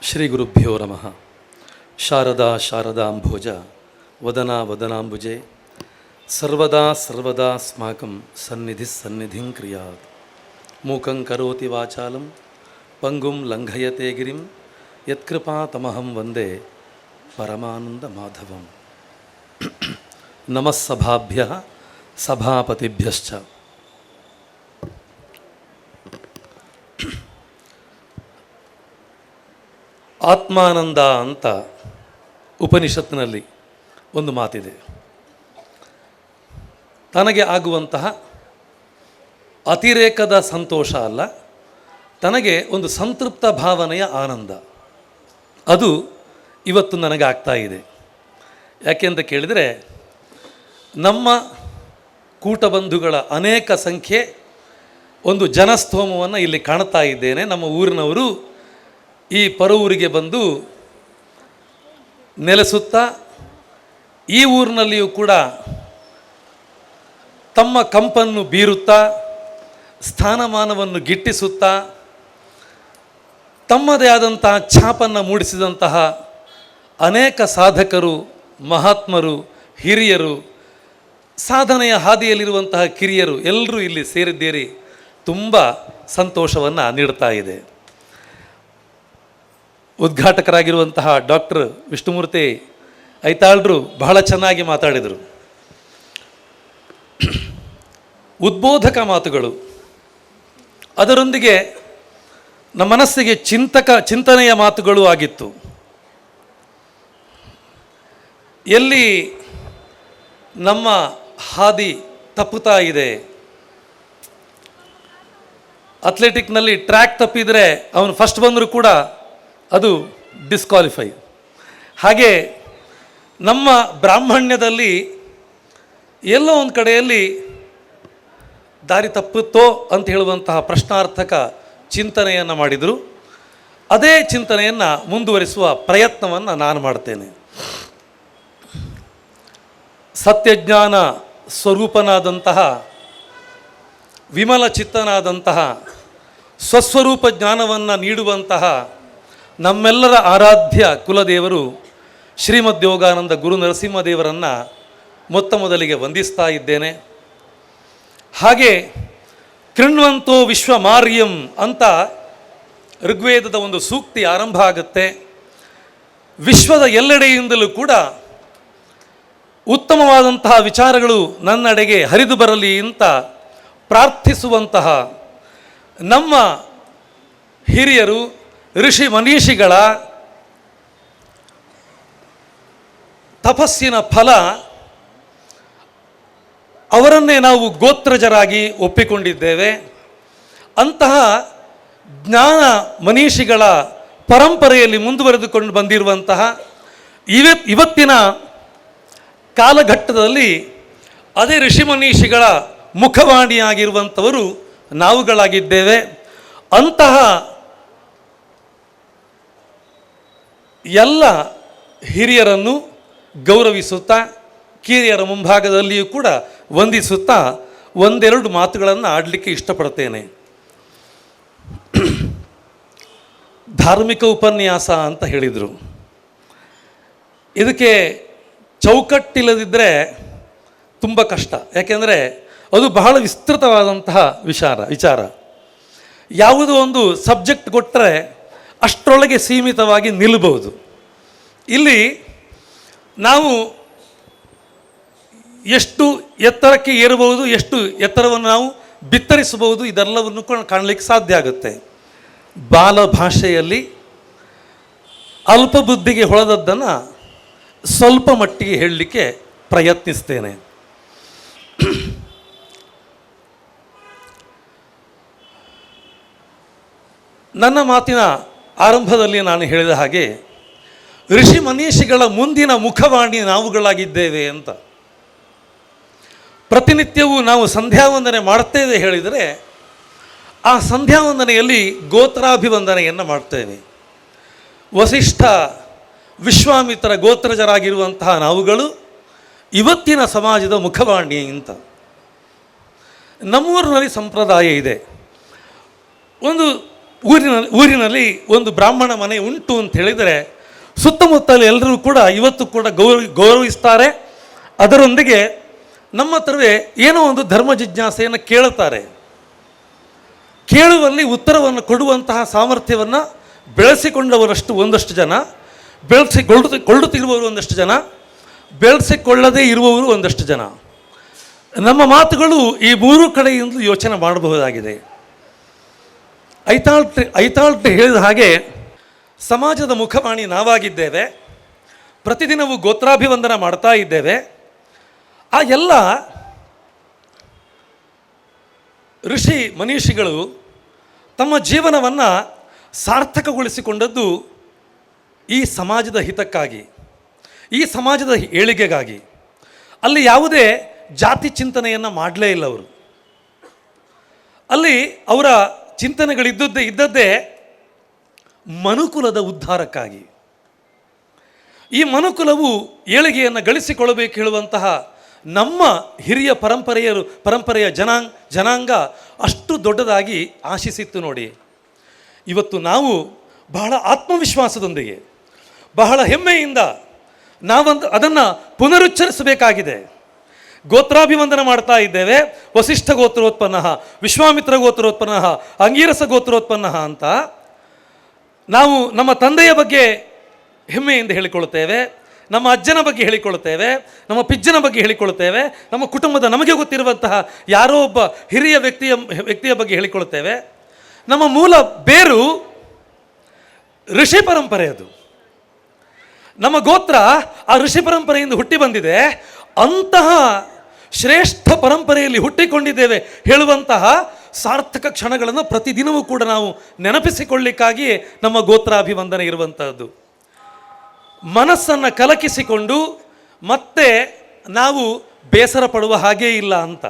ಶ್ರೀ ಗುರುಭ್ಯೋ ನಮಃ. ಶಾರದಾ ಶಾರದಾಂಭೋಜ ವದನಾ ವದನಾಂಬುಜೆ ಸರ್ವದಾ ಸರ್ವದಾಸ್ಮಾಕಂ ಸನ್ನಿಧಿ ಸನ್ನಿಧಿಂ ಕ್ರಿಯಾತ್. ಮೂಕಂ ಕರೋತಿ ವಾಚಾಲಂ ಪಂಗುಂ ಲಂಘಯತೆ ಗಿರಿಂ ಯತ್ಕೃಪಾತಮಹಂ ವಂದೇ ಪರಮಾನಂದ ಮಾಧವಂ. ನಮಃ ಸಭಾಭ್ಯಃ ಸಭಾಪತಿಭ್ಯಶ್ಚ. ಆತ್ಮಾನಂದ ಅಂತ ಉಪನಿಷತ್ತಿನಲ್ಲಿ ಒಂದು ಮಾತಿದೆ. ತನಗೆ ಆಗುವಂತಹ ಅತಿರೇಕದ ಸಂತೋಷ ಅಲ್ಲ, ತನಗೆ ಒಂದು ಸಂತೃಪ್ತ ಭಾವನೆಯ ಆನಂದ, ಅದು ಇವತ್ತು ನನಗೆ ಆಗ್ತಾ ಇದೆ. ಯಾಕೆ ಅಂತ ಕೇಳಿದರೆ, ನಮ್ಮ ಕೂಟಬಂಧುಗಳ ಅನೇಕ ಸಂಖ್ಯೆ ಒಂದು ಜನಸ್ತೋಮವನ್ನು ಇಲ್ಲಿ ಕಾಣ್ತಾ ಇದ್ದೇನೆ. ನಮ್ಮ ಊರಿನವರು ಈ ಪರವೂರಿಗೆ ಬಂದು ನೆಲೆಸುತ್ತಾ ಈ ಊರಿನಲ್ಲಿಯೂ ಕೂಡ ತಮ್ಮ ಕಂಪನ್ನು ಬೀರುತ್ತಾ ಸ್ಥಾನಮಾನವನ್ನು ಗಿಟ್ಟಿಸುತ್ತಾ ತಮ್ಮದೇ ಆದಂತಹ ಛಾಪನ್ನು ಮೂಡಿಸಿದಂತಹ ಅನೇಕ ಸಾಧಕರು, ಮಹಾತ್ಮರು, ಹಿರಿಯರು, ಸಾಧನೆಯ ಹಾದಿಯಲ್ಲಿರುವಂತಹ ಕಿರಿಯರು ಎಲ್ಲರೂ ಇಲ್ಲಿ ಸೇರಿದ್ದೇರಿ ತುಂಬ ಸಂತೋಷವನ್ನು ನೀಡ್ತಾ ಇದೆ. ಉದ್ಘಾಟಕರಾಗಿರುವಂತಹ ಡಾಕ್ಟರ್ ವಿಷ್ಣುಮೂರ್ತಿ ಐತಾಳ್ರು ಬಹಳ ಚೆನ್ನಾಗಿ ಮಾತಾಡಿದರು. ಉದ್ಬೋಧಕ ಮಾತುಗಳು, ಅದರೊಂದಿಗೆ ನಮ್ಮ ಮನಸ್ಸಿಗೆ ಚಿಂತನೆಯ ಮಾತುಗಳು ಆಗಿತ್ತು. ಎಲ್ಲಿ ನಮ್ಮ ಹಾದಿ ತಪ್ಪುತ್ತಾ ಇದೆ, ಅಥ್ಲೆಟಿಕ್ನಲ್ಲಿ ಟ್ರ್ಯಾಕ್ ತಪ್ಪಿದರೆ ಅವನು ಫಸ್ಟ್ ಬಂದರೂ ಕೂಡ ಅದು ಡಿಸ್ಕ್ವಾಲಿಫೈ. ಹಾಗೆ ನಮ್ಮ ಬ್ರಾಹ್ಮಣ್ಯದಲ್ಲಿ ಎಲ್ಲೋ ಒಂದು ಕಡೆಯಲ್ಲಿ ದಾರಿ ತಪ್ಪುತ್ತೋ ಅಂತ ಹೇಳುವಂತಹ ಪ್ರಶ್ನಾರ್ಥಕ ಚಿಂತನೆಯನ್ನು ಮಾಡಿದರು. ಅದೇ ಚಿಂತನೆಯನ್ನು ಮುಂದುವರಿಸುವ ಪ್ರಯತ್ನವನ್ನು ನಾನು ಮಾಡ್ತೇನೆ. ಸತ್ಯಜ್ಞಾನ ಸ್ವರೂಪನಾದಂತಹ, ವಿಮಲ ಚಿತ್ತನಾದಂತಹ, ಸ್ವಸ್ವರೂಪ ಜ್ಞಾನವನ್ನು ನೀಡುವಂತಹ ನಮ್ಮೆಲ್ಲರ ಆರಾಧ್ಯ ಕುಲದೇವರು ಶ್ರೀಮದ್ ಯೋಗಾನಂದ ಗುರು ನರಸಿಂಹದೇವರನ್ನು ಮೊದಲಿಗೆ ವಂದಿಸ್ತಾ ಇದ್ದೇನೆ. ಹಾಗೆ ಕೃಣ್ವಂತೋ ವಿಶ್ವಮಾರ್ಯಂ ಅಂತ ಋಗ್ವೇದದ ಒಂದು ಸೂಕ್ತಿ ಆರಂಭ ಆಗುತ್ತೆ. ವಿಶ್ವದ ಎಲ್ಲೆಡೆಯಿಂದಲೂ ಕೂಡ ಉತ್ತಮವಾದಂತಹ ವಿಚಾರಗಳು ನನ್ನೆಡೆಗೆ ಹರಿದು ಬರಲಿ ಅಂತ ಪ್ರಾರ್ಥಿಸುವಂತಹ ನಮ್ಮ ಹಿರಿಯರು, ಋಷಿ ಮನೀಷಿಗಳ ತಪಸ್ಸಿನ ಫಲ, ಅವರನ್ನೇ ನಾವು ಗೋತ್ರಜರಾಗಿ ಒಪ್ಪಿಕೊಂಡಿದ್ದೇವೆ. ಅಂತಹ ಜ್ಞಾನ ಮನೀಷಿಗಳ ಪರಂಪರೆಯಲ್ಲಿ ಮುಂದುವರೆದುಕೊಂಡು ಬಂದಿರುವಂತಹ ಇವತ್ತಿನ ಕಾಲಘಟ್ಟದಲ್ಲಿ ಅದೇ ಋಷಿ ಮನೀಷಿಗಳ ಮುಖವಾಣಿಯಾಗಿರುವಂಥವರು ನಾವುಗಳಾಗಿದ್ದೇವೆ. ಅಂತಹ ಎಲ್ಲ ಹಿರಿಯರನ್ನು ಗೌರವಿಸುತ್ತಾ, ಕಿರಿಯರ ಮುಂಭಾಗದಲ್ಲಿಯೂ ಕೂಡ ವಂದಿಸುತ್ತಾ ಒಂದೆರಡು ಮಾತುಗಳನ್ನು ಆಡಲಿಕ್ಕೆ ಇಷ್ಟಪಡ್ತೇನೆ. ಧಾರ್ಮಿಕ ಉಪನ್ಯಾಸ ಅಂತ ಹೇಳಿದರು. ಇದಕ್ಕೆ ಚೌಕಟ್ಟಿಲ್ಲದಿದ್ದರೆ ತುಂಬ ಕಷ್ಟ. ಯಾಕೆಂದರೆ ಅದು ಬಹಳ ವಿಸ್ತೃತವಾದಂತಹ ವಿಚಾರ. ಯಾವುದೋ ಒಂದು ಸಬ್ಜೆಕ್ಟ್ ಕೊಟ್ಟರೆ ಅಷ್ಟರೊಳಗೆ ಸೀಮಿತವಾಗಿ ನಿಲ್ಲಬಹುದು. ಇಲ್ಲಿ ನಾವು ಎಷ್ಟು ಎತ್ತರಕ್ಕೆ ಏರಬಹುದು, ಎಷ್ಟು ಎತ್ತರವನ್ನು ನಾವು ಬಿತ್ತರಿಸಬಹುದು, ಇದೆಲ್ಲವನ್ನು ಕಾಣಲಿಕ್ಕೆ ಸಾಧ್ಯ ಆಗುತ್ತೆ. ಬಾಲ ಭಾಷೆಯಲ್ಲಿ ಅಲ್ಪ ಬುದ್ಧಿಗೆ ಹೊಳೆದದ್ದನ್ನು ಸ್ವಲ್ಪ ಮಟ್ಟಿಗೆ ಹೇಳಲಿಕ್ಕೆ ಪ್ರಯತ್ನಿಸ್ತೇನೆ. ನನ್ನ ಮಾತಿನ ಆರಂಭದಲ್ಲಿ ನಾನು ಹೇಳಿದ ಹಾಗೆ ಋಷಿ ಮನೀಷಿಗಳ ಮುಂದಿನ ಮುಖವಾಣಿ ನಾವುಗಳಾಗಿದ್ದೇವೆ ಅಂತ. ಪ್ರತಿನಿತ್ಯವೂ ನಾವು ಸಂಧ್ಯಾವಂದನೆ ಮಾಡ್ತೇವೆ ಹೇಳಿದರೆ, ಆ ಸಂಧ್ಯಾವಂದನೆಯಲ್ಲಿ ಗೋತ್ರಾಭಿವಂದನೆಯನ್ನು ಮಾಡ್ತೇವೆ. ವಸಿಷ್ಠ, ವಿಶ್ವಾಮಿತ್ರ ಗೋತ್ರಜರಾಗಿರುವಂತಹ ನಾವುಗಳು ಇವತ್ತಿನ ಸಮಾಜದ ಮುಖವಾಣಿ ಅಂತ. ನಮ್ಮೂರಿನಲ್ಲಿ ಸಂಪ್ರದಾಯ ಇದೆ. ಒಂದು ಊರಿನಲ್ಲಿ ಒಂದು ಬ್ರಾಹ್ಮಣ ಮನೆ ಉಂಟು ಅಂತ ಹೇಳಿದರೆ ಸುತ್ತಮುತ್ತಲು ಎಲ್ಲರೂ ಕೂಡ ಇವತ್ತು ಕೂಡ ಗೌರವಿಸ್ತಾರೆ. ಅದರೊಂದಿಗೆ ನಮ್ಮ ಹತ್ರವೇ ಏನೋ ಒಂದು ಧರ್ಮ ಜಿಜ್ಞಾಸೆಯನ್ನು ಕೇಳುತ್ತಾರೆ. ಕೇಳುವಲ್ಲಿ ಉತ್ತರವನ್ನು ಕೊಡುವಂತಹ ಸಾಮರ್ಥ್ಯವನ್ನು ಬೆಳೆಸಿಕೊಂಡವರಷ್ಟು ಒಂದಷ್ಟು ಜನ, ಬೆಳೆಸಿಕೊಳ್ಳುತ್ತಿರುವವರು ಒಂದಷ್ಟು ಜನ, ಬೆಳೆಸಿಕೊಳ್ಳದೇ ಇರುವವರು ಒಂದಷ್ಟು ಜನ. ನಮ್ಮ ಮಾತುಗಳು ಈ ಮೂರು ಕಡೆಯಿಂದ ಯೋಚನೆ ಮಾಡಬಹುದಾಗಿದೆ. ಐತಾಳ್ತೆ ಹೇಳಿದ ಹಾಗೆ ಸಮಾಜದ ಮುಖವಾಣಿ ನಾವಾಗಿದ್ದೇವೆ. ಪ್ರತಿದಿನವೂ ಗೋತ್ರಾಭಿವಂದನ ಮಾಡ್ತಾ ಇದ್ದೇವೆ. ಆ ಎಲ್ಲ ಋಷಿ ಮನೀಷಿಗಳು ತಮ್ಮ ಜೀವನವನ್ನು ಸಾರ್ಥಕಗೊಳಿಸಿಕೊಂಡದ್ದು ಈ ಸಮಾಜದ ಹಿತಕ್ಕಾಗಿ, ಈ ಸಮಾಜದ ಏಳಿಗೆಗಾಗಿ. ಅಲ್ಲಿ ಯಾವುದೇ ಜಾತಿ ಚಿಂತನೆಯನ್ನು ಮಾಡಲೇ ಇಲ್ಲ ಅವರು. ಅಲ್ಲಿ ಅವರ ಚಿಂತನೆಗಳಿದ್ದದ್ದೇ ಮನುಕುಲದ ಉದ್ಧಾರಕ್ಕಾಗಿ. ಈ ಮನುಕುಲವು ಏಳಿಗೆಯನ್ನು ಗಳಿಸಿಕೊಳ್ಳಬೇಕು ಹೇಳುವಂತಹ ನಮ್ಮ ಹಿರಿಯ ಪರಂಪರೆಯ ಜನಾಂಗ ಅಷ್ಟು ದೊಡ್ಡದಾಗಿ ಆಶಿಸಿತ್ತು ನೋಡಿ. ಇವತ್ತು ನಾವು ಬಹಳ ಆತ್ಮವಿಶ್ವಾಸದೊಂದಿಗೆ, ಬಹಳ ಹೆಮ್ಮೆಯಿಂದ ಅದನ್ನು ಪುನರುಚ್ಚರಿಸಬೇಕಾಗಿದೆ. ಗೋತ್ರಾಭಿವಂದನ ಮಾಡ್ತಾ ಇದ್ದೇವೆ. ವಸಿಷ್ಠ ಗೋತ್ರೋತ್ಪನ್ನ, ವಿಶ್ವಾಮಿತ್ರ ಗೋತ್ರೋತ್ಪನ್ನ, ಅಂಗೀರಸ ಗೋತ್ರೋತ್ಪನ್ನ ಅಂತ ನಾವು ನಮ್ಮ ತಂದೆಯ ಬಗ್ಗೆ ಹೆಮ್ಮೆಯಿಂದ ಹೇಳಿಕೊಳ್ಳುತ್ತೇವೆ, ನಮ್ಮ ಅಜ್ಜನ ಬಗ್ಗೆ ಹೇಳಿಕೊಳ್ಳುತ್ತೇವೆ, ನಮ್ಮ ಪಿಜ್ಜನ ಬಗ್ಗೆ ಹೇಳಿಕೊಳ್ಳುತ್ತೇವೆ, ನಮ್ಮ ಕುಟುಂಬದ ನಮಗೆ ಗೊತ್ತಿರುವಂತಹ ಯಾರೋ ಒಬ್ಬ ಹಿರಿಯ ವ್ಯಕ್ತಿಯ ಬಗ್ಗೆ ಹೇಳಿಕೊಳ್ಳುತ್ತೇವೆ. ನಮ್ಮ ಮೂಲ ಬೇರು ಋಷಿ ಪರಂಪರೆ. ಅದು ನಮ್ಮ ಗೋತ್ರ ಆ ಋಷಿ ಪರಂಪರೆಯಿಂದ ಹುಟ್ಟಿ ಬಂದಿದೆ. ಅಂತಹ ಶ್ರೇಷ್ಠ ಪರಂಪರೆಯಲ್ಲಿ ಹುಟ್ಟಿಕೊಂಡಿದ್ದೇವೆ ಹೇಳುವಂತಹ ಸಾರ್ಥಕ ಕ್ಷಣಗಳನ್ನು ಪ್ರತಿದಿನವೂ ಕೂಡ ನಾವು ನೆನಪಿಸಿಕೊಳ್ಳಿಕ್ಕಾಗಿಯೇ ನಮ್ಮ ಗೋತ್ರಾಭಿವಂದನೆ ಇರುವಂತಹದ್ದು. ಮನಸ್ಸನ್ನು ಕಲಕಿಸಿಕೊಂಡು ಮತ್ತೆ ನಾವು ಬೇಸರ ಪಡುವ ಹಾಗೇ ಇಲ್ಲ ಅಂತ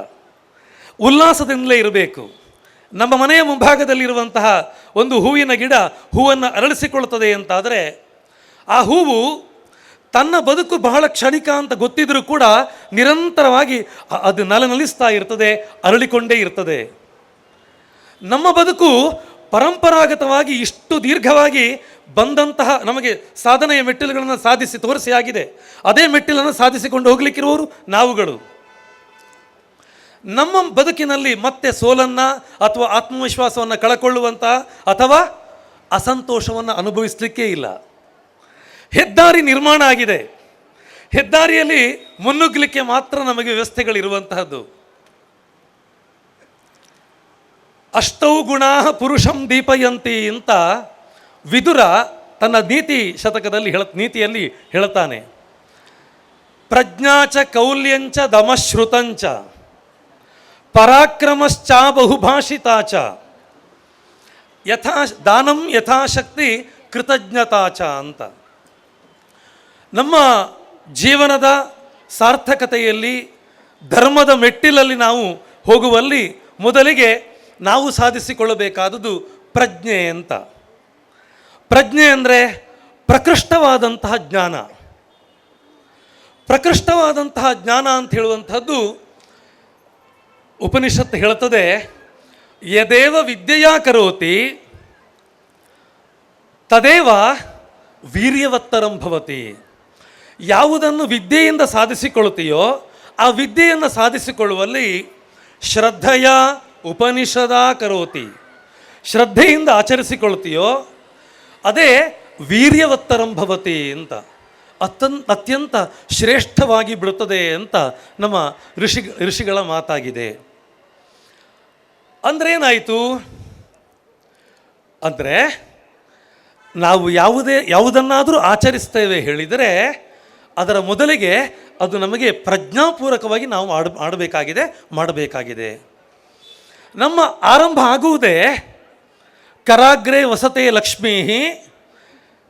ಉಲ್ಲಾಸದಿಂದಲೇ ಇರಬೇಕು. ನಮ್ಮ ಮನೆಯ ಮುಂಭಾಗದಲ್ಲಿರುವಂತಹ ಒಂದು ಹೂವಿನ ಗಿಡ ಹೂವನ್ನು ಅರಳಿಸಿಕೊಳ್ಳುತ್ತದೆ ಅಂತಾದರೆ ಆ ಹೂವು ತನ್ನ ಬದುಕು ಬಹಳ ಕ್ಷಣಿಕ ಅಂತ ಗೊತ್ತಿದ್ರೂ ಕೂಡ ನಿರಂತರವಾಗಿ ಅದು ನಲಿಸ್ತಾ ಇರ್ತದೆ, ಅರಳಿಕೊಂಡೇ ಇರ್ತದೆ. ನಮ್ಮ ಬದುಕು ಪರಂಪರಾಗತವಾಗಿ ಇಷ್ಟು ದೀರ್ಘವಾಗಿ ಬಂದಂತಹ ನಮಗೆ ಸಾಧನೆಯ ಮೆಟ್ಟಿಲುಗಳನ್ನು ಸಾಧಿಸಿ ತೋರಿಸಿ ಆಗಿದೆ. ಅದೇ ಮೆಟ್ಟಿಲನ್ನು ಸಾಧಿಸಿಕೊಂಡು ಹೋಗಲಿಕ್ಕಿರುವವರು ನಾವುಗಳು. ನಮ್ಮ ಬದುಕಿನಲ್ಲಿ ಮತ್ತೆ ಸೋಲನ್ನು ಅಥವಾ ಆತ್ಮವಿಶ್ವಾಸವನ್ನು ಕಳಕೊಳ್ಳುವಂತಹ ಅಥವಾ ಅಸಂತೋಷವನ್ನು ಅನುಭವಿಸಲಿಕ್ಕೇ ಇಲ್ಲ. ಹೆದ್ದಾರಿ ನಿರ್ಮಾಣ ಆಗಿದೆ, ಹೆದ್ದಾರಿಯಲ್ಲಿ ಮುನ್ನುಗ್ಗಲಿಕ್ಕೆ ಮಾತ್ರ ನಮಗೆ ವ್ಯವಸ್ಥೆಗಳಿರುವಂತಹದ್ದು. ಅಷ್ಟೌ ಗುಣಾ ಪುರುಷಂ ದೀಪಯಂತಿ ಅಂತ ವಿದುರ ತನ್ನ ನೀತಿಯಲ್ಲಿ ಹೇಳುತ್ತಾನೆ. ಪ್ರಜ್ಞಾಚ ಕೌಲ್ಯಂಚ ದಮಶ್ರುತಂಚ ಪರಾಕ್ರಮಶ್ಚ ಬಹುಭಾಷಿತಾಚ ದಾನಂ ಯಥಾಶಕ್ತಿ ಕೃತಜ್ಞತಾಚ ಅಂತ. ನಮ್ಮ ಜೀವನದ ಸಾರ್ಥಕತೆಯಲ್ಲಿ ಧರ್ಮದ ಮೆಟ್ಟಿಲಲ್ಲಿ ನಾವು ಹೋಗುವಲ್ಲಿ ಮೊದಲಿಗೆ ನಾವು ಸಾಧಿಸಿಕೊಳ್ಳಬೇಕಾದುದು ಪ್ರಜ್ಞೆ ಅಂತ. ಪ್ರಜ್ಞೆ ಅಂದರೆ ಪ್ರಕೃಷ್ಟವಾದಂತಹ ಜ್ಞಾನ. ಪ್ರಕೃಷ್ಟವಾದಂತಹ ಜ್ಞಾನ ಅಂತ ಹೇಳುವಂಥದ್ದು ಉಪನಿಷತ್ತು ಹೇಳುತ್ತದೆ, ಯದೇವ ವಿದ್ಯೆಯಾ ಕರೋತಿ ತದೇವ ವೀರ್ಯವತ್ತರಂ ಭವತಿ. ಯಾವುದನ್ನು ವಿದ್ಯೆಯಿಂದ ಸಾಧಿಸಿಕೊಳ್ಳುತ್ತೀಯೋ ಆ ವಿದ್ಯೆಯನ್ನು ಸಾಧಿಸಿಕೊಳ್ಳುವಲ್ಲಿ ಶ್ರದ್ಧೆಯ ಉಪನಿಷದ ಕರೋತಿ, ಶ್ರದ್ಧೆಯಿಂದ ಆಚರಿಸಿಕೊಳ್ಳುತ್ತೀಯೋ ಅದೇ ವೀರ್ಯವತ್ತರಂ ಭವತಿ ಅಂತ ಅತ್ಯಂತ ಶ್ರೇಷ್ಠವಾಗಿ ಬಿಡುತ್ತದೆ ಅಂತ ನಮ್ಮ ಋಷಿಗಳ ಮಾತಾಗಿದೆ. ಅಂದರೆ ಏನಾಯಿತು ಅಂದರೆ ನಾವು ಯಾವುದನ್ನಾದರೂ ಆಚರಿಸ್ತೇವೆ ಹೇಳಿದರೆ ಅದರ ಮೊದಲಿಗೆ ಅದು ನಮಗೆ ಪ್ರಜ್ಞಾಪೂರ್ವಕವಾಗಿ ನಾವು ಮಾಡಬೇಕಾಗಿದೆ. ನಮ್ಮ ಆರಂಭ ಆಗುವುದೇ ಕರಾಗ್ರೆ ವಸತೆ ಲಕ್ಷ್ಮೀ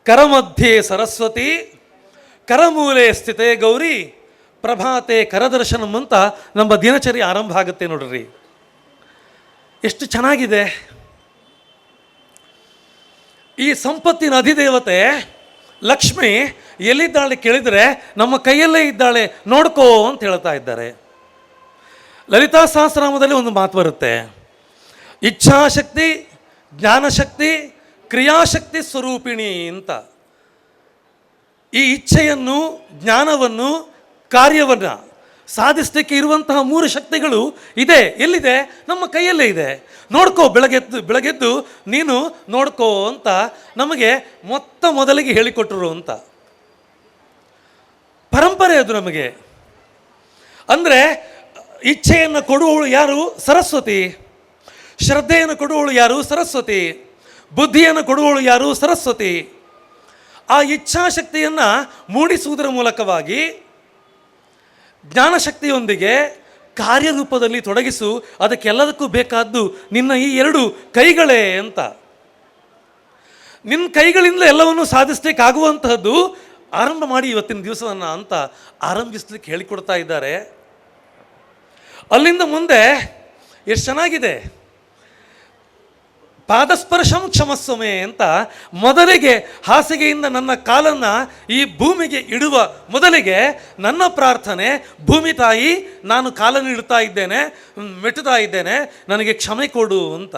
ಕರಮಧ್ಯೆ ಸರಸ್ವತಿ ಕರಮೂಲೆ ಸ್ಥಿತೆ ಗೌರಿ ಪ್ರಭಾತೆ ಕರದರ್ಶನಂ ಅಂತ ನಮ್ಮ ದಿನಚರಿ ಆರಂಭ ಆಗುತ್ತೆ ನೋಡ್ರಿ. ಎಷ್ಟು ಚೆನ್ನಾಗಿದೆ. ಈ ಸಂಪತ್ತಿನ ಅಧಿದೇವತೆ ಲಕ್ಷ್ಮಿ ಎಲ್ಲಿದ್ದಾಳೆ ಕೇಳಿದರೆ ನಮ್ಮ ಕೈಯಲ್ಲೇ ಇದ್ದಾಳೆ ನೋಡ್ಕೋ ಅಂತ ಹೇಳ್ತಾ ಇದ್ದಾರೆ. ಲಲಿತಾ ಸಹಸ್ರನಾಮದಲ್ಲಿ ಒಂದು ಮಾತು ಬರುತ್ತೆ, ಇಚ್ಛಾಶಕ್ತಿ ಜ್ಞಾನಶಕ್ತಿ ಕ್ರಿಯಾಶಕ್ತಿ ಸ್ವರೂಪಿಣಿ ಅಂತ. ಈ ಇಚ್ಛೆಯನ್ನು, ಜ್ಞಾನವನ್ನು, ಕಾರ್ಯವನ್ನು ಸಾಧಿಸಲಿಕ್ಕೆ ಇರುವಂತಹ 3 ಶಕ್ತಿಗಳು ಇದೆ. ಎಲ್ಲಿದೆ? ನಮ್ಮ ಕೈಯಲ್ಲೇ ಇದೆ. ನೋಡ್ಕೋ, ಬೆಳಗೆದ್ದು ನೀನು ನೋಡ್ಕೋ ಅಂತ ನಮಗೆ ಮೊದಲಿಗೆ ಹೇಳಿಕೊಟ್ರು ಅಂತ ಪರಂಪರೆ ಅದು ನಮಗೆ. ಅಂದರೆ ಇಚ್ಛೆಯನ್ನು ಕೊಡುವವಳು ಯಾರು? ಸರಸ್ವತಿ. ಶ್ರದ್ಧೆಯನ್ನು ಕೊಡುವವಳು ಯಾರು? ಸರಸ್ವತಿ. ಬುದ್ಧಿಯನ್ನು ಕೊಡುವವಳು ಯಾರು? ಸರಸ್ವತಿ. ಆ ಇಚ್ಛಾಶಕ್ತಿಯನ್ನು ಮೂಡಿಸುವುದರ ಮೂಲಕವಾಗಿ ಜ್ಞಾನಶಕ್ತಿಯೊಂದಿಗೆ ಕಾರ್ಯರೂಪದಲ್ಲಿ ತೊಡಗಿಸು. ಅದಕ್ಕೆಲ್ಲದಕ್ಕೂ ಬೇಕಾದ್ದು ನಿನ್ನ ಈ 2 ಕೈಗಳೇ ಅಂತ. ನಿನ್ನ ಕೈಗಳಿಂದ ಎಲ್ಲವನ್ನು ಸಾಧಿಸ್ಲಿಕ್ಕೆ ಆಗುವಂತಹದ್ದು ಆರಂಭ ಮಾಡಿ ಇವತ್ತಿನ ದಿವಸವನ್ನು ಅಂತ ಆರಂಭಿಸ್ಲಿಕ್ಕೆ ಹೇಳಿಕೊಡ್ತಾ ಇದ್ದಾರೆ. ಅಲ್ಲಿಂದ ಮುಂದೆ ಎಷ್ಟು ಚೆನ್ನಾಗಿದೆ. ಪಾದಸ್ಪರ್ಶಂ ಕ್ಷಮಸ್ವಮೆ ಅಂತ ಮೊದಲಿಗೆ ಹಾಸಿಗೆಯಿಂದ ನನ್ನ ಕಾಲನ್ನು ಈ ಭೂಮಿಗೆ ಇಡುವ ಮೊದಲಿಗೆ ನನ್ನ ಪ್ರಾರ್ಥನೆ, ಭೂಮಿ ತಾಯಿ, ನಾನು ಕಾಲನ್ನು ಇಡ್ತಾ ಇದ್ದೇನೆ, ಮೆಟ್ಟುತ್ತಾ ಇದ್ದೇನೆ, ನನಗೆ ಕ್ಷಮೆ ಕೊಡು ಅಂತ.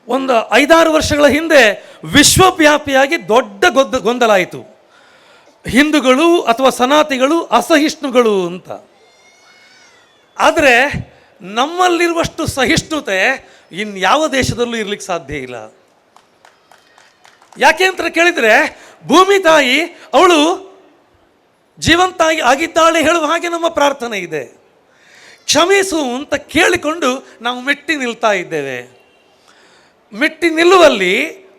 ಒಂದು 5-6 ವರ್ಷಗಳ ಹಿಂದೆ ವಿಶ್ವವ್ಯಾಪಿಯಾಗಿ ದೊಡ್ಡ ಗೊಂದಲ ಆಯಿತು. ಹಿಂದೂಗಳು ಅಥವಾ ಸನಾತಿಗಳು ಅಸಹಿಷ್ಣುಗಳು ಅಂತ. ಆದರೆ ನಮ್ಮಲ್ಲಿರುವಷ್ಟು ಸಹಿಷ್ಣುತೆ ಇನ್ಯಾವ ದೇಶದಲ್ಲೂ ಇರ್ಲಿಕ್ಕೆ ಸಾಧ್ಯ ಇಲ್ಲ. ಯಾಕೆ ಅಂತ ಕೇಳಿದರೆ, ಭೂಮಿ ತಾಯಿ ಅವಳು ಜೀವಂತ ಆಗಿದ್ದಾಳೆ ಹೇಳುವ ಹಾಗೆ ನಮ್ಮ ಪ್ರಾರ್ಥನೆ ಇದೆ. ಕ್ಷಮಿಸು ಅಂತ ಕೇಳಿಕೊಂಡು ನಾವು ಮೆಟ್ಟಿ ನಿಲ್ತಾ ಇದ್ದೇವೆ. ಮೆಟ್ಟಿ ನಿಲ್ಲುವಲ್ಲಿ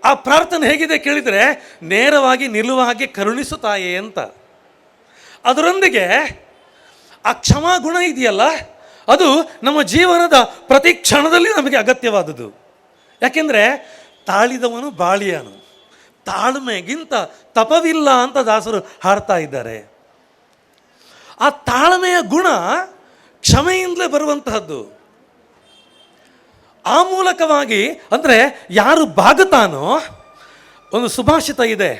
ಆ ಪ್ರಾರ್ಥನೆ ಹೇಗಿದೆ ಕೇಳಿದರೆ, ನೇರವಾಗಿ ನಿಲ್ಲುವ ಹಾಗೆ ಕರುಣಿಸು ತಾಯೇ ಅಂತ. ಅದರೊಂದಿಗೆ ಆ ಕ್ಷಮಾ ಗುಣ ಇದೆಯಲ್ಲ, ಅದು ನಮ್ಮ ಜೀವನದ ಪ್ರತಿ ಕ್ಷಣದಲ್ಲಿ ನಮಗೆ ಅಗತ್ಯವಾದುದು. ಯಾಕೆಂದರೆ ತಾಳಿದವನು ಬಾಳಿಯನು, ತಾಳ್ಮೆಗಿಂತ ತಪವಿಲ್ಲ ಅಂತ ದಾಸರು ಹಾಡ್ತಾ ಇದ್ದಾರೆ. ಆ ತಾಳ್ಮೆಯ ಗುಣ ಕ್ಷಮೆಯಿಂದಲೇ ಬರುವಂತಹದ್ದು. ಆ ಮೂಲಕವಾಗಿ ಅಂದರೆ ಯಾರು ಬಾಗುತ್ತಾನೋ, ಒಂದು ಸುಭಾಷಿತ ಇದೆ,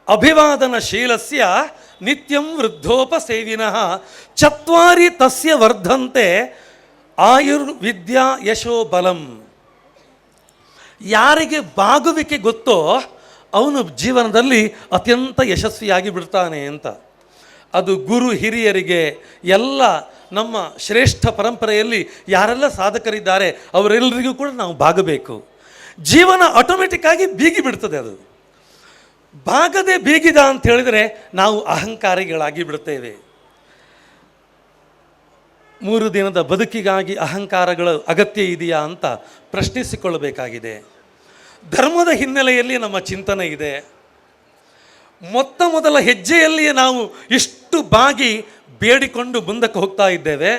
ಅಭಿವಾದನ ಶೀಲಸ್ಯ ನಿತ್ಯಂ ವೃದ್ಧೋಪಸೇವಿನಃ ಚತ್ವಾರಿ ತಸ್ಯ ವರ್ಧಂತೆ ಆಯುರ್ವಿದ್ಯಾ ಯಶೋ ಬಲಂ. ಯಾರಿಗೆ ಬಾಗುವಿಕೆ ಗೊತ್ತೋ ಅವನು ಜೀವನದಲ್ಲಿ ಅತ್ಯಂತ ಯಶಸ್ವಿಯಾಗಿ ಬಿಡ್ತಾನೆ ಅಂತ. ಅದು ಗುರು ಹಿರಿಯರಿಗೆ, ಎಲ್ಲ ನಮ್ಮ ಶ್ರೇಷ್ಠ ಪರಂಪರೆಯಲ್ಲಿ ಯಾರೆಲ್ಲ ಸಾಧಕರಿದ್ದಾರೆ ಅವರೆಲ್ಲರಿಗೂ ಕೂಡ ನಾವು ಬಾಗಬೇಕು. ಜೀವನ ಆಟೋಮೆಟಿಕ್ಕಾಗಿ ಬೀಗಿ ಬಿಡ್ತದೆ. ಅದು ಬಾಗದೆ ಬೀಗಿದ ಅಂತ ಹೇಳಿದರೆ ನಾವು ಅಹಂಕಾರಿಗಳಾಗಿ ಬಿಡುತ್ತೇವೆ. 3 ದಿನದ ಬದುಕಿಗಾಗಿ ಅಹಂಕಾರಗಳ ಅಗತ್ಯ ಇದೆಯಾ ಅಂತ ಪ್ರಶ್ನಿಸಿಕೊಳ್ಳಬೇಕಾಗಿದೆ. ಧರ್ಮದ ಹಿನ್ನೆಲೆಯಲ್ಲಿ ನಮ್ಮ ಚಿಂತನೆ ಇದೆ. ಮೊದಲ ಹೆಜ್ಜೆಯಲ್ಲಿಯೇ ನಾವು ಇಷ್ಟು ಬಾಗಿ ಬೇಡಿಕೊಂಡು ಮುಂದಕ್ಕೆ ಹೋಗ್ತಾ ಇದ್ದೇವೆ.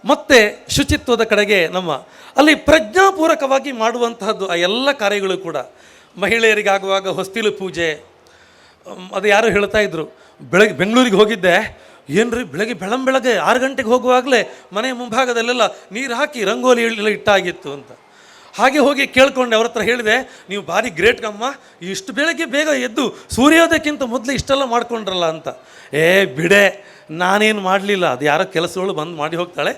ಮತ್ತೆ ಶುಚಿತ್ವದ ಕಡೆಗೆ ಅಲ್ಲಿ ಪ್ರಜ್ಞಾಪೂರ್ವಕವಾಗಿ ಮಾಡುವಂತಹದ್ದು ಆ ಎಲ್ಲ ಕಾರ್ಯಗಳು ಕೂಡ. ಮಹಿಳೆಯರಿಗಾಗುವಾಗ ಹೊಸ್ತಿಲು ಪೂಜೆ, ಅದು ಯಾರು ಹೇಳ್ತಾ ಇದ್ರು, ಬೆಂಗಳೂರಿಗೆ ಹೋಗಿದ್ದೆ, ಏನ್ರಿ ಬೆಳಗ್ಗೆ 6 ಗಂಟೆಗೆ ಹೋಗುವಾಗಲೇ ಮನೆ ಮುಂಭಾಗದಲ್ಲೆಲ್ಲ ನೀರು ಹಾಕಿ ರಂಗೋಲಿ ಎಲ್ಲ ಇಟ್ಟಾಗಿತ್ತು ಅಂತ. ಹಾಗೆ ಹೋಗಿ ಕೇಳ್ಕೊಂಡೆ, ಅವ್ರ ಹತ್ರ ಹೇಳಿದೆ, ನೀವು ಭಾರಿ ಗ್ರೇಟ್ ಕಮ್ಮ, ಇಷ್ಟು ಬೆಳಗ್ಗೆ ಬೇಗ ಎದ್ದು ಸೂರ್ಯೋದಯಕ್ಕಿಂತ ಮೊದಲು ಇಷ್ಟೆಲ್ಲ ಮಾಡ್ಕೊಂಡ್ರಲ್ಲ ಅಂತ. ಬಿಡೆ, ನಾನೇನು ಮಾಡಲಿಲ್ಲ, ಅದು ಯಾರೋ ಕೆಲಸಗಳು ಬಂದು ಮಾಡಿ ಹೋಗ್ತಾಳೆ,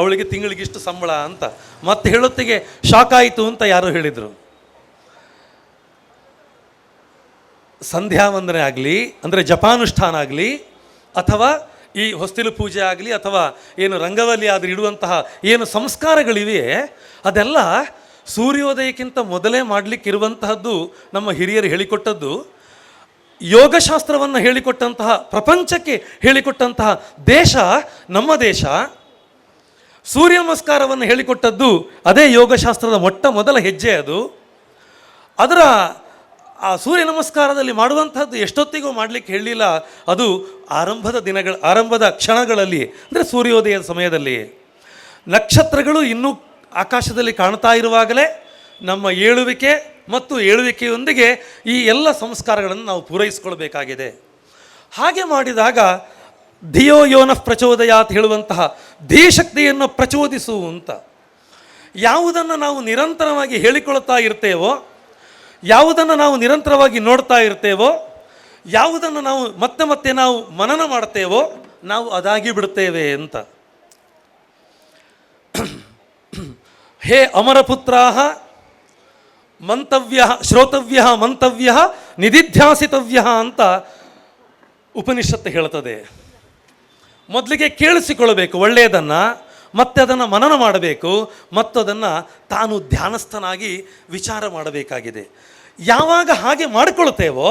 ಅವಳಿಗೆ ತಿಂಗಳಿಗೆ ಇಷ್ಟು ಸಂಬಳ ಅಂತ. ಮತ್ತೆ ಹೇಳೊತ್ತಿಗೆ ಶಾಕ್ ಆಯಿತು ಅಂತ ಯಾರೋ ಹೇಳಿದರು. ಸಂಧ್ಯಾ ವಂದನೆ ಆಗಲಿ, ಅಂದರೆ ಜಪಾನುಷ್ಠಾನ ಆಗಲಿ, ಅಥವಾ ಈ ಹೊಸ್ತಿಲು ಪೂಜೆ ಆಗಲಿ, ಅಥವಾ ಏನು ರಂಗವಲ್ಲಿ ಆದರೂ ಇಡುವಂತಹ ಏನು ಸಂಸ್ಕಾರಗಳಿವೆ, ಅದೆಲ್ಲ ಸೂರ್ಯೋದಯಕ್ಕಿಂತ ಮೊದಲೇ ಮಾಡಲಿಕ್ಕಿರುವಂತಹದ್ದು. ನಮ್ಮ ಹಿರಿಯರು ಹೇಳಿಕೊಟ್ಟದ್ದು, ಯೋಗಶಾಸ್ತ್ರವನ್ನು ಹೇಳಿಕೊಟ್ಟಂತಹ, ಪ್ರಪಂಚಕ್ಕೆ ಹೇಳಿಕೊಟ್ಟಂತಹ ದೇಶ ನಮ್ಮ ದೇಶ. ಸೂರ್ಯ ನಮಸ್ಕಾರವನ್ನು ಹೇಳಿಕೊಟ್ಟದ್ದು ಅದೇ ಯೋಗಶಾಸ್ತ್ರದ ಮೊದಲ ಹೆಜ್ಜೆ. ಅದು ಅದರ ಆ ಸೂರ್ಯ ನಮಸ್ಕಾರದಲ್ಲಿ ಮಾಡುವಂಥದ್ದು ಎಷ್ಟೊತ್ತಿಗೂ ಮಾಡಲಿಕ್ಕೆ ಹೇಳಲಿಲ್ಲ. ಅದು ಆರಂಭದ ಕ್ಷಣಗಳಲ್ಲಿ, ಅಂದರೆ ಸೂರ್ಯೋದಯದ ಸಮಯದಲ್ಲಿ. ನಕ್ಷತ್ರಗಳು ಇನ್ನೂ ಆಕಾಶದಲ್ಲಿ ಕಾಣ್ತಾ ಇರುವಾಗಲೇ ನಮ್ಮ ಏಳುವಿಕೆ ಮತ್ತು ಏಳುವಿಕೆಯೊಂದಿಗೆ ಈ ಎಲ್ಲ ಸಂಸ್ಕಾರಗಳನ್ನು ನಾವು ಪೂರೈಸಿಕೊಳ್ಬೇಕಾಗಿದೆ. ಹಾಗೆ ಮಾಡಿದಾಗ ಧಿಯೋ ಯೋನಃ ಪ್ರಚೋದಯಾತ್ ಹೇಳುವಂತಹ ಧೀಶಕ್ತಿಯನ್ನು ಪ್ರಚೋದಿಸುವಂತ ಯಾವುದನ್ನು ನಾವು ನಿರಂತರವಾಗಿ ಹೇಳಿಕೊಳ್ತಾ ಇರ್ತೇವೋ, ಯಾವುದನ್ನು ನಾವು ನಿರಂತರವಾಗಿ ನೋಡ್ತಾ ಇರ್ತೇವೋ, ಯಾವುದನ್ನು ನಾವು ಮತ್ತೆ ನಾವು ಮನನ ಮಾಡ್ತೇವೋ, ನಾವು ಅದಾಗಿ ಬಿಡುತ್ತೇವೆ ಅಂತ. ಹೇ ಅಮರಪುತ್ರಾ ಮಂತವ್ಯ ಶ್ರೋತವ್ಯ ಮಂತವ್ಯ ನಿಧಿಧ್ಯಾಸಿತವ್ಯ ಅಂತ ಉಪನಿಷತ್ತು ಹೇಳ್ತದೆ. ಮೊದಲಿಗೆ ಕೇಳಿಸಿಕೊಳ್ಳಬೇಕು ಒಳ್ಳೆಯದನ್ನು, ಮತ್ತೆ ಅದನ್ನು ಮನನ ಮಾಡಬೇಕು, ಮತ್ತು ಅದನ್ನು ತಾನು ಧ್ಯಾನಸ್ಥನಾಗಿ ವಿಚಾರ ಮಾಡಬೇಕಾಗಿದೆ. ಯಾವಾಗ ಹಾಗೆ ಮಾಡಿಕೊಳ್ತೇವೋ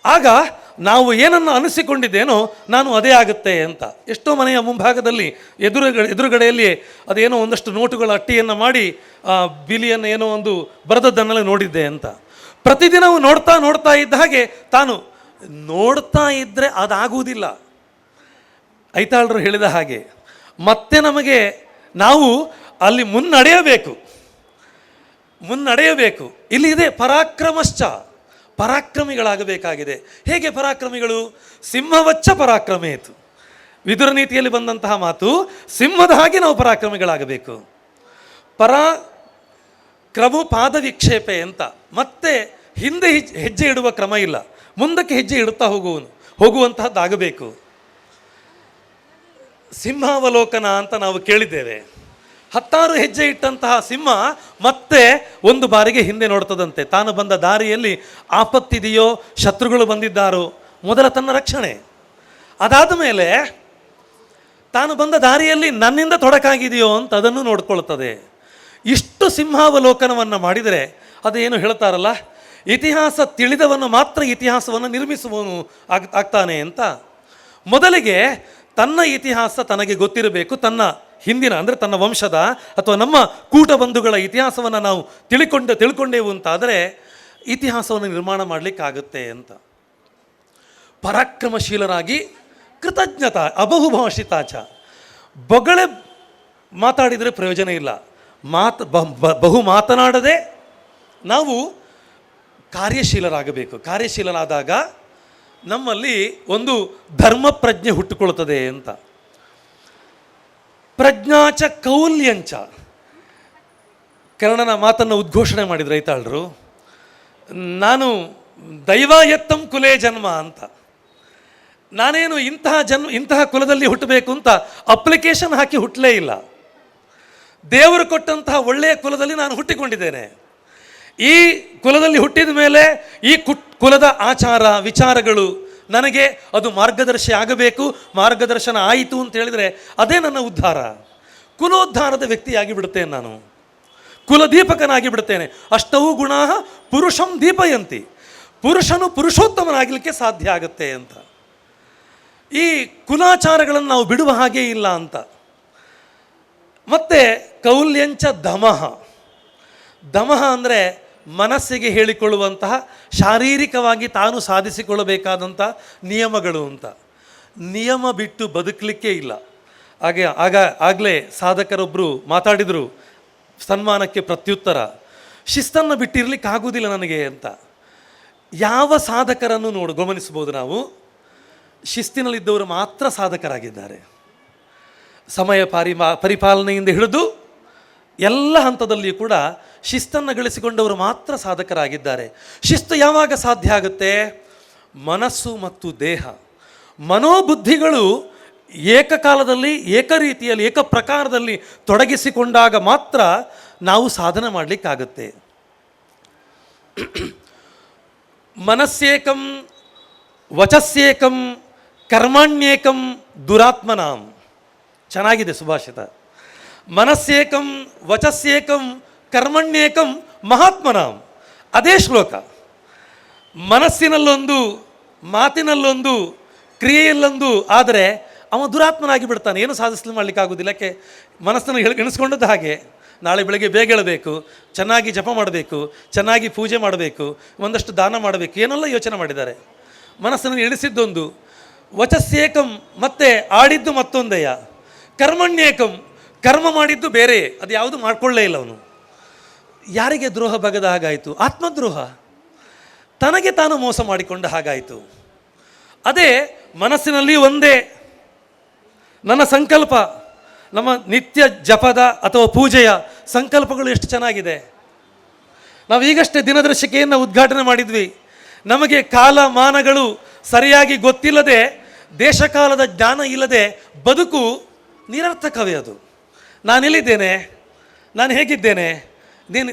ಆಗ ನಾವು ಏನನ್ನು ಅನಿಸಿಕೊಂಡಿದ್ದೇನೋ ನಾನು ಅದೇ ಆಗುತ್ತೆ ಅಂತ. ಎಷ್ಟೋ ಮನೆಯ ಮುಂಭಾಗದಲ್ಲಿ ಎದುರುಗಡೆಯಲ್ಲಿ ಅದೇನೋ ಒಂದಷ್ಟು ನೋಟುಗಳ ಅಟ್ಟಿಯನ್ನು ಮಾಡಿ ಬಿಲಿಯನ್ನು ಏನೋ ಒಂದು ಬರೆದದ್ದನ್ನೆಲ್ಲ ನೋಡಿದ್ದೆ ಅಂತ. ಪ್ರತಿದಿನವೂ ನೋಡ್ತಾ ಇದ್ದ ಹಾಗೆ ತಾನು ನೋಡ್ತಾ ಇದ್ದರೆ ಅದಾಗುವುದಿಲ್ಲ. ಐತಾಳರು ಹೇಳಿದ ಹಾಗೆ ಮತ್ತೆ ನಮಗೆ ನಾವು ಅಲ್ಲಿ ಮುನ್ನಡೆಯಬೇಕು. ಇಲ್ಲಿ ಇದೆ ಪರಾಕ್ರಮಶ್ಚ, ಪರಾಕ್ರಮಿಗಳಾಗಬೇಕಾಗಿದೆ. ಹೇಗೆ ಪರಾಕ್ರಮಿಗಳು? ಸಿಂಹವಚ್ಚ ಪರಾಕ್ರಮೇತು. ವಿದುರ ನೀತಿಯಲ್ಲಿ ಬಂದಂತಹ ಮಾತು, ಸಿಂಹದ ಹಾಗೆ ನಾವು ಪರಾಕ್ರಮಿಗಳಾಗಬೇಕು. ಪರಾಕ್ರಮ ಪಾದ ವಿಕ್ಷೇಪೆ ಅಂತ. ಮತ್ತೆ ಹಿಂದೆ ಹೆಜ್ಜೆ ಇಡುವ ಕ್ರಮ ಇಲ್ಲ, ಮುಂದಕ್ಕೆ ಹೆಜ್ಜೆ ಇಡುತ್ತಾ ಹೋಗುವಂತಹದ್ದಾಗಬೇಕು. ಸಿಂಹಾವಲೋಕನ ಅಂತ ನಾವು ಕೇಳಿದ್ದೇವೆ. 10 ಹೆಜ್ಜೆ ಇಟ್ಟಂತಹ ಸಿಂಹ ಮತ್ತೆ ಒಂದು ಬಾರಿಗೆ ಹಿಂದೆ ನೋಡ್ತದಂತೆ. ತಾನು ಬಂದ ದಾರಿಯಲ್ಲಿ ಆಪತ್ತಿದೆಯೋ, ಶತ್ರುಗಳು ಬಂದಿದ್ದಾರೋ, ಮೊದಲ ತನ್ನ ರಕ್ಷಣೆ. ಅದಾದ ಮೇಲೆ ತಾನು ಬಂದ ದಾರಿಯಲ್ಲಿ ನನ್ನಿಂದ ತೊಡಕಾಗಿದೆಯೋ ಅಂತ ಅದನ್ನು ನೋಡ್ಕೊಳ್ತದೆ. ಇಷ್ಟು ಸಿಂಹಾವಲೋಕನವನ್ನು ಮಾಡಿದರೆ ಅದೇನು ಹೇಳ್ತಾರಲ್ಲ, ಇತಿಹಾಸ ತಿಳಿದವನು ಮಾತ್ರ ಇತಿಹಾಸವನ್ನು ನಿರ್ಮಿಸುವವನು ಆಗ್ತಾನೆ ಅಂತ. ಮೊದಲಿಗೆ ತನ್ನ ಇತಿಹಾಸ ತನಗೆ ಗೊತ್ತಿರಬೇಕು. ತನ್ನ ಹಿಂದಿನ ಅಂದರೆ ತನ್ನ ವಂಶದ ಅಥವಾ ನಮ್ಮ ಕೂಟ ಬಂಧುಗಳ ಇತಿಹಾಸವನ್ನು ನಾವು ತಿಳ್ಕೊಂಡೇವು ಅಂತಾದರೆ ಇತಿಹಾಸವನ್ನು ನಿರ್ಮಾಣ ಮಾಡಲಿಕ್ಕಾಗುತ್ತೆ ಅಂತ. ಪರಾಕ್ರಮಶೀಲರಾಗಿ ಕೃತಜ್ಞತಾ ಅಬಹುಭಾಷಿತಾಚ. ಬೊಗಳೆ ಮಾತಾಡಿದರೆ ಪ್ರಯೋಜನ ಇಲ್ಲ. ಬಹು ಮಾತನಾಡದೆ ನಾವು ಕಾರ್ಯಶೀಲರಾಗಬೇಕು. ಕಾರ್ಯಶೀಲನಾದಾಗ ನಮ್ಮಲ್ಲಿ ಒಂದು ಧರ್ಮ ಪ್ರಜ್ಞೆ ಹುಟ್ಟುಕೊಳ್ಳುತ್ತದೆ ಅಂತ. ಪ್ರಜ್ಞಾಚ ಕೌಲ್ಯಂಚ. ಕರ್ಣನ ಮಾತನ್ನು ಉದ್ಘೋಷಣೆ ಮಾಡಿದ್ರು ರೈತಾಳರು. ನಾನು ದೈವ ಎತ್ತಂ ಕುಲೇ ಜನ್ಮ ಅಂತ. ನಾನೇನು ಇಂತಹ ಕುಲದಲ್ಲಿ ಹುಟ್ಟಬೇಕು ಅಂತ ಅಪ್ಲಿಕೇಶನ್ ಹಾಕಿ ಹುಟ್ಟಲೇ ಇಲ್ಲ. ದೇವರು ಕೊಟ್ಟಂತಹ ಒಳ್ಳೆಯ ಕುಲದಲ್ಲಿ ನಾನು ಹುಟ್ಟಿಕೊಂಡಿದ್ದೇನೆ. ಈ ಕುಲದಲ್ಲಿ ಹುಟ್ಟಿದ ಮೇಲೆ ಈ ಕುಲದ ಆಚಾರ ವಿಚಾರಗಳು ನನಗೆ ಅದು ಮಾರ್ಗದರ್ಶಿ ಆಗಬೇಕು. ಮಾರ್ಗದರ್ಶನ ಆಯಿತು ಅಂತ ಹೇಳಿದರೆ ಅದೇ ನನ್ನ ಉದ್ಧಾರ. ಕುಲೋದ್ಧಾರದ ವ್ಯಕ್ತಿಯಾಗಿ ಬಿಡುತ್ತೇನೆ ನಾನು, ಕುಲದೀಪಕನಾಗಿ ಬಿಡುತ್ತೇನೆ. ಅಷ್ಟವು ಗುಣ ಪುರುಷಂ ದೀಪಯಂತಿ. ಪುರುಷನು ಪುರುಷೋತ್ತಮನಾಗಲಿಕ್ಕೆ ಸಾಧ್ಯ ಆಗುತ್ತೆ ಅಂತ. ಈ ಕುಲಾಚಾರಗಳನ್ನು ನಾವು ಬಿಡುವ ಹಾಗೇ ಇಲ್ಲ ಅಂತ. ಮತ್ತು ಕೌಲ್ಯಂಚ ದಮಃ. ದಮಃ ಅಂದರೆ ಮನಸ್ಸಿಗೆ ಹೇಳಿಕೊಳ್ಳುವಂತಹ ಶಾರೀರಿಕವಾಗಿ ತಾನು ಸಾಧಿಸಿಕೊಳ್ಳಬೇಕಾದಂಥ ನಿಯಮಗಳು ಅಂತ. ನಿಯಮ ಬಿಟ್ಟು ಬದುಕಲಿಕ್ಕೆ ಇಲ್ಲ. ಆಗಲೇ ಸಾಧಕರೊಬ್ಬರು ಮಾತಾಡಿದರು ಸನ್ಮಾನಕ್ಕೆ ಪ್ರತ್ಯುತ್ತರ, ಶಿಸ್ತನ್ನು ಬಿಟ್ಟಿರಲಿಕ್ಕೆ ಆಗುವುದಿಲ್ಲ ನನಗೆ ಅಂತ. ಯಾವ ಸಾಧಕರನ್ನು ಗಮನಿಸ್ಬೋದು ನಾವು, ಶಿಸ್ತಿನಲ್ಲಿದ್ದವರು ಮಾತ್ರ ಸಾಧಕರಾಗಿದ್ದಾರೆ. ಸಮಯ ಪರಿಪಾಲನೆಯಿಂದ ಹಿಡಿದು ಎಲ್ಲ ಹಂತದಲ್ಲಿಯೂ ಕೂಡ ಶಿಸ್ತನ್ನು ಗಳಿಸಿಕೊಂಡವರು ಮಾತ್ರ ಸಾಧಕರಾಗಿದ್ದಾರೆ. ಶಿಸ್ತು ಯಾವಾಗ ಸಾಧ್ಯ ಆಗುತ್ತೆ? ಮನಸ್ಸು ಮತ್ತು ದೇಹ ಮನೋಬುದ್ಧಿಗಳು ಏಕಕಾಲದಲ್ಲಿ ಏಕರೀತಿಯಲ್ಲಿ ಏಕಪ್ರಕಾರದಲ್ಲಿ ತೊಡಗಿಸಿಕೊಂಡಾಗ ಮಾತ್ರ ನಾವು ಸಾಧನೆ ಮಾಡಲಿಕ್ಕಾಗತ್ತೆ. ಮನಸ್ಸೇಕಂ ವಚಸ್ಸೇಕಂ ಕರ್ಮಣ್ಯೇಕಂ ದುರಾತ್ಮನಾಂ. ಚೆನ್ನಾಗಿದೆ ಸುಭಾಷಿತ. ಮನಸ್ಸೇಕಂ ವಚಸ್ಸೇಕಂ ಕರ್ಮಣ್ಯೇಕಂ ಮಹಾತ್ಮನಾಂ. ಅದೇ ಶ್ಲೋಕ. ಮನಸ್ಸಿನಲ್ಲೊಂದು, ಮಾತಿನಲ್ಲೊಂದು, ಕ್ರಿಯೆಯಲ್ಲೊಂದು ಆದರೆ ಅವ ದುರಾತ್ಮನಾಗಿ ಬಿಡ್ತಾನೆ. ಏನು ಸಾಧಿಸಲು ಮಾಡಲಿಕ್ಕಾಗೋದಿಲ್ಲ. ಯಾಕೆ? ಮನಸ್ಸನ್ನು ಎಣಿಸ್ಕೊಂಡದ್ದು ಹಾಗೆ. ನಾಳೆ ಬೆಳಗ್ಗೆ ಬೇಗ ಏಳಬೇಕು, ಚೆನ್ನಾಗಿ ಜಪ ಮಾಡಬೇಕು, ಚೆನ್ನಾಗಿ ಪೂಜೆ ಮಾಡಬೇಕು, ಒಂದಷ್ಟು ದಾನ ಮಾಡಬೇಕು, ಏನೆಲ್ಲ ಯೋಚನೆ ಮಾಡಿದ್ದಾರೆ. ಮನಸ್ಸನ್ನು ಎಣಿಸಿದ್ದೊಂದು. ವಚಸ್ಸೇಕಂ ಮತ್ತೆ ಆಡಿದ್ದು ಮತ್ತೊಂದೆಯ. ಕರ್ಮಣ್ಯೇಕಂ ಕರ್ಮ ಮಾಡಿದ್ದು ಬೇರೆ, ಅದು ಯಾವುದು ಮಾಡಿಕೊಳ್ಳೇ ಇಲ್ಲ ಅವನು. ಯಾರಿಗೆ ದ್ರೋಹ ಬಗೆದ ಹಾಗಾಯಿತು? ಆತ್ಮದ್ರೋಹ. ತನಗೆ ತಾನು ಮೋಸ ಮಾಡಿಕೊಂಡ ಹಾಗಾಯಿತು. ಅದೇ ಮನಸ್ಸಿನಲ್ಲಿ ಒಂದೇ ನನ್ನ ಸಂಕಲ್ಪ. ನಮ್ಮ ನಿತ್ಯ ಜಪದ ಅಥವಾ ಪೂಜೆಯ ಸಂಕಲ್ಪಗಳು ಎಷ್ಟು ಚೆನ್ನಾಗಿದೆ. ನಾವು ಈಗಷ್ಟೇ ದಿನದರ್ಶಿಕೆಯನ್ನು ಉದ್ಘಾಟನೆ ಮಾಡಿದ್ವಿ. ನಮಗೆ ಕಾಲಮಾನಗಳು ಸರಿಯಾಗಿ ಗೊತ್ತಿಲ್ಲದೆ, ದೇಶಕಾಲದ ಜ್ಞಾನ ಇಲ್ಲದೆ ಬದುಕು ನಿರರ್ಥಕವೇ. ಅದು ನಾನೆಲ್ಲಿದ್ದೇನೆ, ನಾನು ಹೇಗಿದ್ದೇನೆ,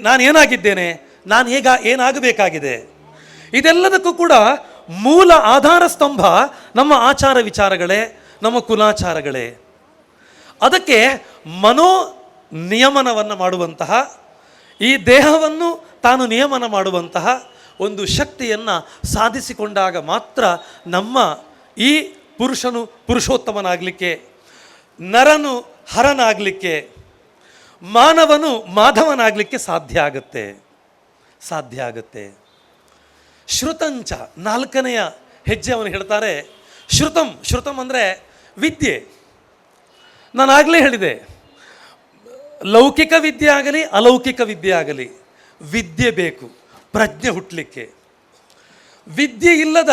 ನಾನು ಏನಾಗಿದ್ದೇನೆ, ನಾನು ಏನಾಗಬೇಕಾಗಿದೆ, ಇದೆಲ್ಲದಕ್ಕೂ ಕೂಡ ಮೂಲ ಆಧಾರ ಸ್ತಂಭ ನಮ್ಮ ಆಚಾರ ವಿಚಾರಗಳೇ, ನಮ್ಮ ಕುಲಾಚಾರಗಳೇ. ಅದಕ್ಕೆ ಮನೋ ನಿಯಮನವನ್ನು ಮಾಡುವಂತಹ, ಈ ದೇಹವನ್ನು ತಾನು ನಿಯಮನ ಮಾಡುವಂತಹ ಒಂದು ಶಕ್ತಿಯನ್ನು ಸಾಧಿಸಿಕೊಂಡಾಗ ಮಾತ್ರ ನಮ್ಮ ಈ ಪುರುಷನು ಪುರುಷೋತ್ತಮನಾಗಲಿಕ್ಕೆ, ನರನು ಹರನಾಗಲಿಕ್ಕೆ, ಮಾನವನು ಮಾಧವನಾಗಲಿಕ್ಕೆ ಸಾಧ್ಯ ಆಗುತ್ತೆ. ಶ್ರುತಂಚ, ನಾಲ್ಕನೆಯ ಹೆಜ್ಜೆ ಅವನು ಹೇಳ್ತಾರೆ. ಶ್ರುತಂ ಅಂದರೆ ವಿದ್ಯೆ. ನಾನಾಗಲೇ ಹೇಳಿದೆ, ಲೌಕಿಕ ವಿದ್ಯೆ ಆಗಲಿ ಅಲೌಕಿಕ ವಿದ್ಯೆ ಆಗಲಿ ವಿದ್ಯೆ ಬೇಕು, ಪ್ರಜ್ಞೆ ಹುಟ್ಟಲಿಕ್ಕೆ. ವಿದ್ಯೆ ಇಲ್ಲದ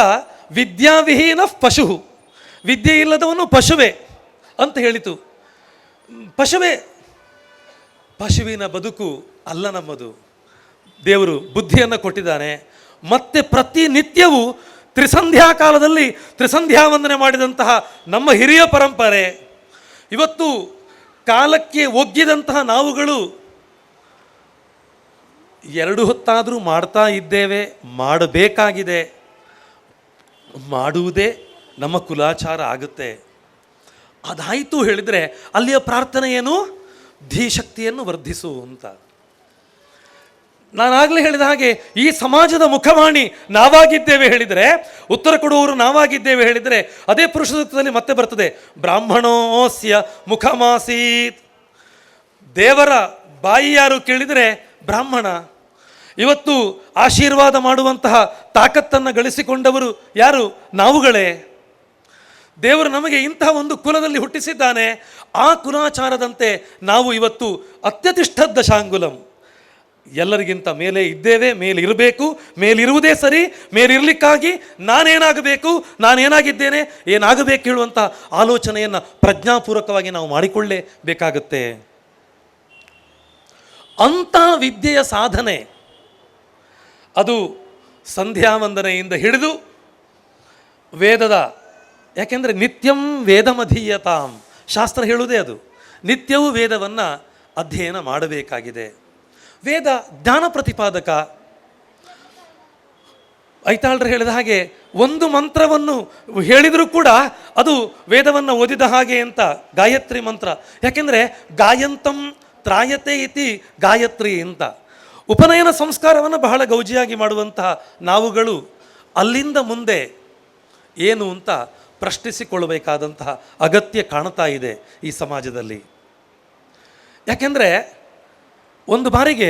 ವಿದ್ಯಾವಿಹೀನ ಪಶು, ವಿದ್ಯೆ ಇಲ್ಲದವನು ಪಶುವೆ ಅಂತ ಹೇಳಿತು. ಪಶುವಿನ ಬದುಕು ಅಲ್ಲ ನಮ್ಮದು. ದೇವರು ಬುದ್ಧಿಯನ್ನು ಕೊಟ್ಟಿದ್ದಾನೆ. ಮತ್ತೆ ಪ್ರತಿನಿತ್ಯವೂ ತ್ರಿಸಂಧ್ಯಾ ಕಾಲದಲ್ಲಿ ತ್ರಿಸಂಧ್ಯಾ ವಂದನೆ ಮಾಡಿದಂತಹ ನಮ್ಮ ಹಿರಿಯ ಪರಂಪರೆ, ಇವತ್ತು ಕಾಲಕ್ಕೆ ಒಗ್ಗಿದಂತಹ ನಾವುಗಳು 2 ಹೊತ್ತಾದರೂ ಮಾಡ್ತಾ ಇದ್ದೇವೆ, ಮಾಡಬೇಕಾಗಿದೆ. ಮಾಡುವುದೇ ನಮ್ಮ ಕುಲಾಚಾರ ಆಗುತ್ತೆ. ಅದಾಯಿತು ಹೇಳಿದರೆ ಅಲ್ಲಿಯ ಪ್ರಾರ್ಥನೆ ಏನು? ಧೀಶಕ್ತಿಯನ್ನು ವರ್ಧಿಸು ಅಂತ. ನಾನಾಗಲೇ ಹೇಳಿದ ಹಾಗೆ ಈ ಸಮಾಜದ ಮುಖವಾಣಿ ನಾವಾಗಿದ್ದೇವೆ ಹೇಳಿದರೆ, ಉತ್ತರ ಕೊಡುವವರು ನಾವಾಗಿದ್ದೇವೆ ಹೇಳಿದರೆ, ಅದೇ ಪುರುಷ ಸೂಕ್ತದಲ್ಲಿ ಮತ್ತೆ ಬರ್ತದೆ, ಬ್ರಾಹ್ಮಣೋಸ್ಯ ಮುಖಮಾಸೀತ್. ದೇವರ ಬಾಯಿ ಯಾರು ಕೇಳಿದರೆ ಬ್ರಾಹ್ಮಣ. ಇವತ್ತು ಆಶೀರ್ವಾದ ಮಾಡುವಂತಹ ತಾಕತ್ತನ್ನು ಗಳಿಸಿಕೊಂಡವರು ಯಾರು? ನಾವುಗಳೇ. ದೇವರು ನಮಗೆ ಇಂತಹ ಒಂದು ಕುಲದಲ್ಲಿ ಹುಟ್ಟಿಸಿದ್ದಾನೆ. ಆ ಕುಲಾಚಾರದಂತೆ ನಾವು ಇವತ್ತು ಅತ್ಯತಿಷ್ಠ ದಶಾಂಗುಲಂ, ಎಲ್ಲರಿಗಿಂತ ಮೇಲೆ ಇದ್ದೇವೆ, ಮೇಲಿರಬೇಕು, ಮೇಲಿರುವುದೇ ಸರಿ, ಮೇಲಿರಲಿಕ್ಕಾಗಿ ನಾನೇನಾಗಬೇಕು, ನಾನೇನಾಗಿದ್ದೇನೆ, ಏನಾಗಬೇಕು ಹೇಳುವಂಥ ಆಲೋಚನೆಯನ್ನು ಪ್ರಜ್ಞಾಪೂರ್ವಕವಾಗಿ ನಾವು ಮಾಡಿಕೊಳ್ಳೇಬೇಕಾಗುತ್ತೆ. ಅಂಥ ವಿದ್ಯೆಯ ಸಾಧನೆ ಅದು ಸಂಧ್ಯಾವಂದನೆಯಿಂದ ಹಿಡಿದು ವೇದದ, ಯಾಕೆಂದರೆ ನಿತ್ಯಂ ವೇದಮಧೀಯತಾಂ, ಶಾಸ್ತ್ರ ಹೇಳುವುದೇ ಅದು. ನಿತ್ಯವೂ ವೇದವನ್ನು ಅಧ್ಯಯನ ಮಾಡಬೇಕಾಗಿದೆ. ವೇದ ಜ್ಞಾನ ಪ್ರತಿಪಾದಕ. ಐತಾಳರು ಹೇಳಿದ ಹಾಗೆ ಒಂದು ಮಂತ್ರವನ್ನು ಹೇಳಿದರೂ ಕೂಡ ಅದು ವೇದವನ್ನು ಓದಿದ ಹಾಗೆ ಅಂತ ಗಾಯತ್ರಿ ಮಂತ್ರ. ಯಾಕೆಂದರೆ ಗಾಯಂತಂ ತ್ರಾಯತೆ ಇತಿ ಗಾಯತ್ರಿ ಅಂತ. ಉಪನಯನ ಸಂಸ್ಕಾರವನ್ನು ಬಹಳ ಗೌಜಿಯಾಗಿ ಮಾಡುವಂತಹ ನಾವುಗಳು ಅಲ್ಲಿಂದ ಮುಂದೆ ಏನು ಅಂತ ಪ್ರಶ್ನಿಸಿಕೊಳ್ಳಬೇಕಾದಂತಹ ಅಗತ್ಯ ಕಾಣ್ತಾ ಇದೆ ಈ ಸಮಾಜದಲ್ಲಿ. ಯಾಕೆಂದರೆ ಒಂದು ಬಾರಿಗೆ